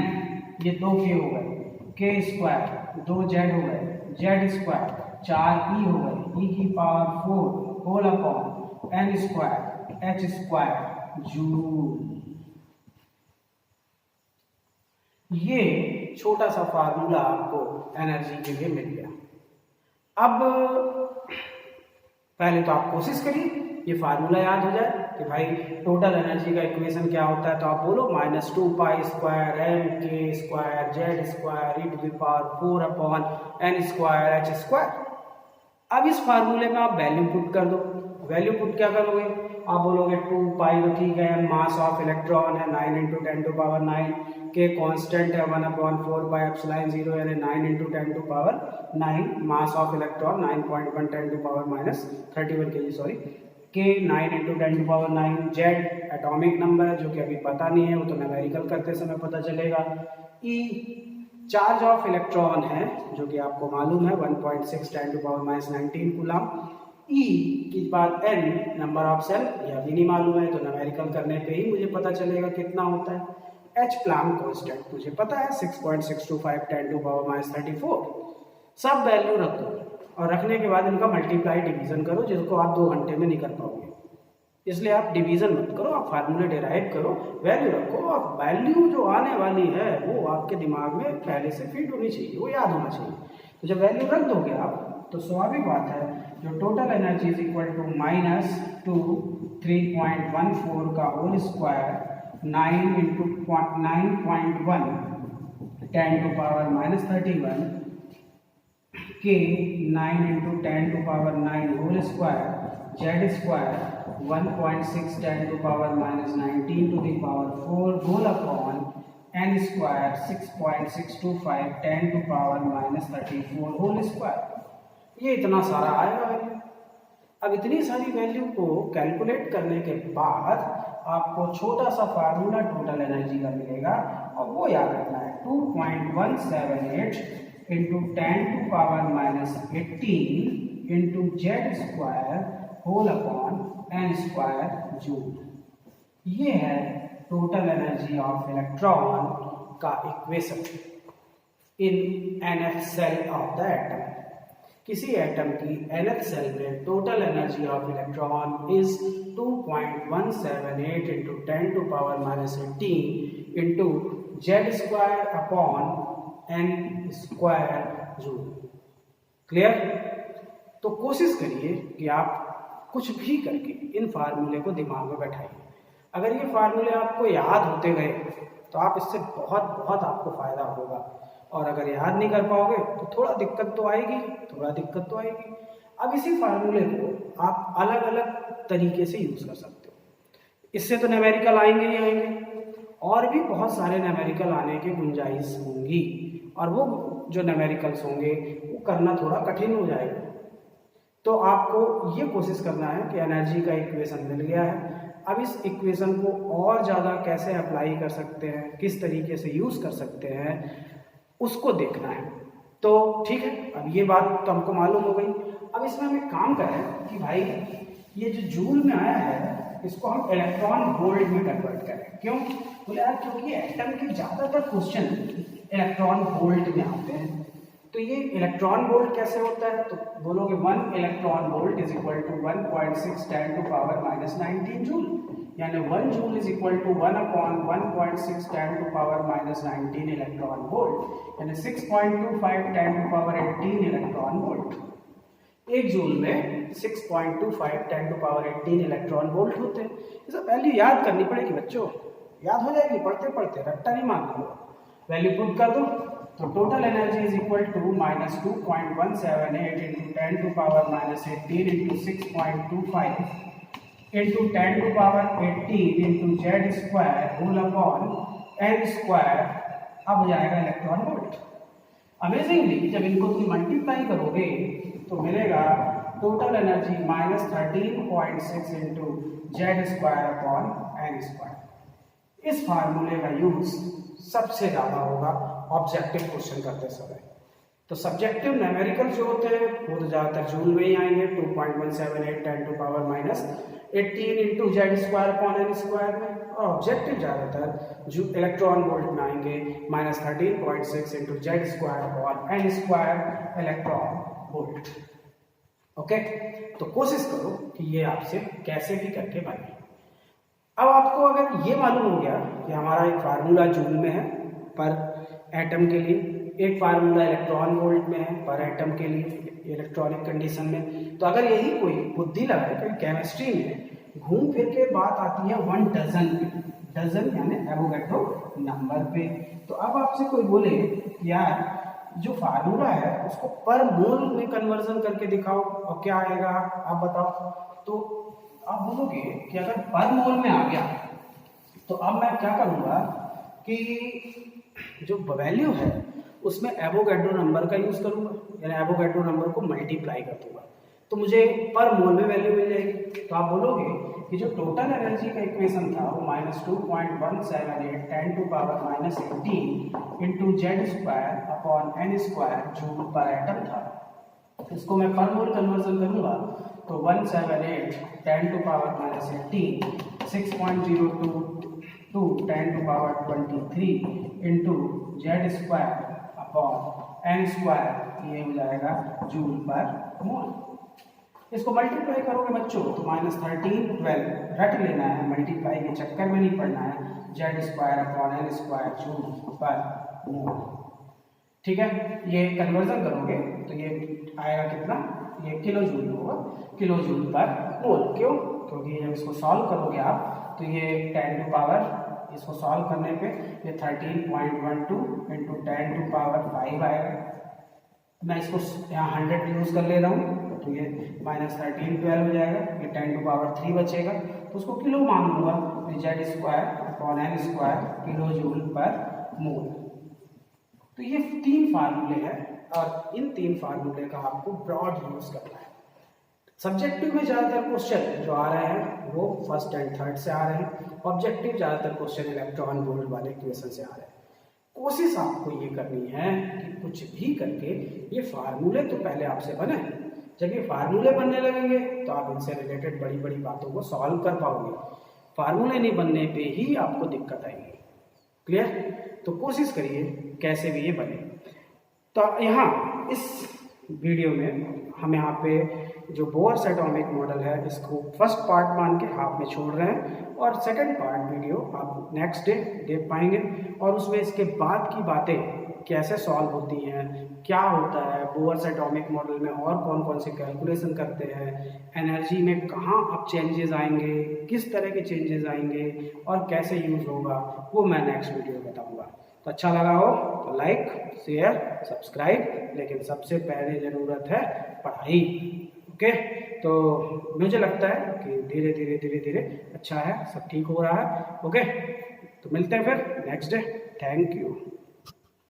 S1: ये 2 k हो गए, k² 2 z हो गए, z² 4 e हो गए, e की power 4 whole upon n² h² joule. ये छोटा सा फार्मूला आपको एनर्जी के लिए मिल गया। अब पहले तो आप कोशिश करिए ये फार्मूला याद हो जाए कि भाई टोटल एनर्जी का इक्वेशन क्या होता है। तो आप बोलो -2π² mk² z² e⁴ upon n² h²। अब इस फार्मूले में आप वैल्यू पुट कर दो। वैल्यू पुट क्या करोगे, आप बोलोगे 2π तो ठीक है, मास ऑफ इलेक्ट्रॉन है 9 × 10⁹, के कांस्टेंट है 1/4πε0 यानी 9 × 10⁹, मास ऑफ इलेक्ट्रॉन 9.1 10⁻³ 31 kg सॉरी, के 9 × 10⁹, जेड एटॉमिक नंबर है जो कि अभी पता नहीं है, वो तो न्यूमेरिकल करते समय पता चलेगा। ई चार्ज ऑफ इलेक्ट्रॉन है जो कि आपको मालूम है 1.6 10⁻⁻19 कूलम। ई की बाद एन नंबर ऑफ सेल, यह भी नहीं मालूम है, तो न्यूमेरिकल करने पे ही मुझे पता चलेगा कितना होता है। एच प्लैंक कांस्टेंट मुझे पता है 6.625 10⁻34। सब वैल्यू रख दो और रखने के बाद इनका मल्टीप्लाई डिवीजन करो, जिसको आप 2 घंटे में नहीं कर पाओगे, इसलिए आप डिवीजन मत करो, आप फार्मूले डिराइव करो, वैल्यू रखो, और वैल्यू जो आने वाली है वो आपके दिमाग में पहले से फिट होनी चाहिए, वो याद होना चाहिए। तो जब वैल्यू रख दोगे आप तो स्वाभाविक बात है जो total energy is equal to -2 3.14 का होल स्क्वायर 9 × 9.1 10⁻31 के 9 × 10⁻9 whole square z² 1.6 10⁻19 to the power 4 whole upon n² 6.625 10⁻34 whole square. ये इतना सारा आएगा वैल्यू। अब इतनी सारी वैल्यू को कैलकुलेट करने के बाद आपको छोटा सा फार्मूला टोटल एनर्जी का मिलेगा, और वो याद रखना है 2.178 × 10⁻18 into z square whole upon N square joule. ये है टोटल एनर्जी ऑफ इलेक्ट्रॉन का equation in nth shell of the atom. किसी एटम की nth सेल में total energy of electron is 2.178 into 10 to power minus 18 into z square upon N square joule. Clear? तो कोशिश करिए कि आप कुछ भी करके इन फार्मूले को दिमाग में बैठाइए। अगर ये फार्मूले आपको याद होते गए तो आप इससे बहुत बहुत आपको फायदा होगा, और अगर याद नहीं कर पाओगे तो थोड़ा दिक्कत तो आएगी। अब इसी फार्मूले को आप अलग अलग तरीके से यूज कर सकते हो। इससे तो न्यूमेरिकल आएंगे ही आएंगे, और भी बहुत सारे न्यूमेरिकल आने की गुंजाइश होंगी, और वो जो न्यूमेरिकल्स होंगे वो करना थोड़ा कठिन हो जाएगा। तो आपको ये कोशिश करना है कि एनर्जी का इक्वेशन मिल गया है, अब इस इक्वेशन को और ज़्यादा कैसे अप्लाई कर सकते हैं, किस तरीके से यूज़ कर सकते हैं, उसको देखना है। तो ठीक है, अब ये बात तो हमको मालूम हो गई। अब इसमें हम एक काम करें कि भाई ये जो जूल में आया है इसको हम इलेक्ट्रॉन वोल्ट में कन्वर्ट करें। क्यों? बोले यार क्योंकि एटम के ज़्यादातर क्वेश्चन इलेक्ट्रॉन वोल्ट में आते हैं। तो ये इलेक्ट्रॉन वोल्ट कैसे होता है? तो बोलोगे 1 electron volt is equal to 1.6 10 to power minus 19 joule, यानी 1 joule is equal to 1 upon 1.6 10 to power minus 19 electron volt, यानी 6.25 10 टू पावर 18 इलेक्ट्रॉन वोल्ट। एक जूल में 6.25 10 टू पावर 18 इलेक्ट्रॉन वोल्ट होते हैं। ये सब वैल्यू याद करनी पड़ेगी बच्चों, याद हो जाएगी पढ़ते पढ़ते, रट्टा नहीं मारना होगा। वैल्यू पुट कर दो तो total energy is equal to minus 2.178 into 10 to power minus 18 into 6.25 into 10 to power 18 into z square whole upon N square. अब हो जाएगा इलेक्ट्रॉन वोल्ट। अमेजिंगली जब इनको तुम मल्टीप्लाई करोगे तो मिलेगा total energy minus 13.6 into z square upon N square. इस फार्मूले का यूज सबसे ज़्यादा होगा ऑब्जेक्टिव क्वेश्चन करते समय। तो सब्जेक्टिव न्यूमेरिकल जो होते हैं वो तो ज़्यादातर जूल में ही आएंगे, 2.178 10 to power minus 18 into z square upon N square में, और ऑब्जेक्टिव ज़्यादातर जो इलेक्ट्रॉन वोल्ट में आएंगे minus 13.6 into z square upon N square electron volt. Okay, तो कोशिश करो कि ये आपसे कैसे भी करके बने। अब आपको अगर ये मालूम हो गया कि हमारा एक फार्मूला जूल में है पर एटम के लिए, एक फार्मूला इलेक्ट्रॉन वोल्ट में है पर एटम के लिए इलेक्ट्रॉनिक कंडीशन में, तो अगर यही कोई बुद्धि लगाए कि केमिस्ट्री में घूम फिर के बात आती है 1 डजन पे, डजन यानी एवोगैड्रो नंबर पे। तो अब आपसे कोई बोले कि यार जो फार्मूला है उसको पर मोल में कन्वर्जन करके दिखाओ और क्या आएगा आप बताओ, तो आप बोलोगे कि अगर पर मोल में आ गया तो अब मैं क्या करूँगा कि जो वैल्यू है उसमें एवोगैड्रो नंबर का यूज़ करूँगा, यानी एवोगैड्रो नंबर को मल्टीप्लाई कर दूँगा तो मुझे पर मोल में वैल्यू मिल जाएगी। तो आप बोलोगे कि जो टोटल एनर्जी का इक्वेशन था वो minus 2.178 10 to power minus 18 into z square upon N square joule पर एटम था। इसको मैं पर मोल कन्वर्जन करूँगा तो 178 10 to power minus 18 6.02 10 to power 23 into z square upon N square, ये हो जाएगा जूल पर मोल। इसको मल्टीप्लाई करोगे बच्चों तो माइनस 13 12 रट लेना है, मल्टीप्लाई के चक्कर में नहीं पड़ना है, Z square upon N square joule per mole. ठीक है, ये कन्वर्जन करोगे तो ये आएगा कितना, ये किलो जूल होगा, किलो जूल पर मोल। क्यों? क्योंकि जब इसको सॉल्व करोगे आप तो ये 10 टू पावर, इसको सॉल्व करने पे ये 13.12 इंटू 10 टू पावर 5 आएगा। मैं इसको यहाँ 100 यूज़ कर ले रहा हूँ तो ये माइनस 13 12 हो जाएगा, ये 10 टू पावर 3 बचेगा तो उसको किलो मान लूँगा, तो Z square upon N square kilo joule per mole. तो ये 3 फार्मूले हैं और इन 3 फार्मूले का आपको ब्रॉड यूज़ करना है। सब्जेक्टिव में ज़्यादातर क्वेश्चन जो आ रहे हैं वो फर्स्ट एंड थर्ड से आ रहे हैं, ऑब्जेक्टिव ज़्यादातर क्वेश्चन इलेक्ट्रॉन वोल्ट वाले इक्वेशन से आ रहे हैं। कोशिश आपको ये करनी है कि कुछ भी करके ये फार्मूले तो पहले आपसे बने, जब ये फार्मूले बनने लगेंगे तो आप इनसे रिलेटेड बड़ी बड़ी बातों को सॉल्व कर पाओगे। फार्मूले नहीं बनने पे ही आपको दिक्कत आएगी। क्लियर? तो कोशिश करिए कैसे भी ये बने। तो यहाँ इस वीडियो में हम यहाँ पे जो बोर्स एटॉमिक मॉडल है इसको फर्स्ट पार्ट मान के हाफ में छोड़ रहे हैं, और सेकंड पार्ट वीडियो आप नेक्स्ट डे देख पाएंगे, और उसमें इसके बाद की बातें कैसे सॉल्व होती हैं, क्या होता है बोर्स एटॉमिक मॉडल में, और कौन कौन से कैलकुलेशन करते हैं, एनर्जी में कहाँ अब चेंजेस आएंगे, किस तरह के चेंजेस आएंगे और कैसे यूज़ होगा, वो मैं नेक्स्ट वीडियो में बताऊँगा। तो अच्छा लगा हो तो लाइक, शेयर, सब्सक्राइब, लेकिन सबसे पहले ज़रूरत है पढ़ाई। ओके, तो मुझे लगता है कि धीरे धीरे धीरे धीरे अच्छा है, सब ठीक हो रहा है। ओके, तो मिलते हैं फिर नेक्स्ट डे। Thank you.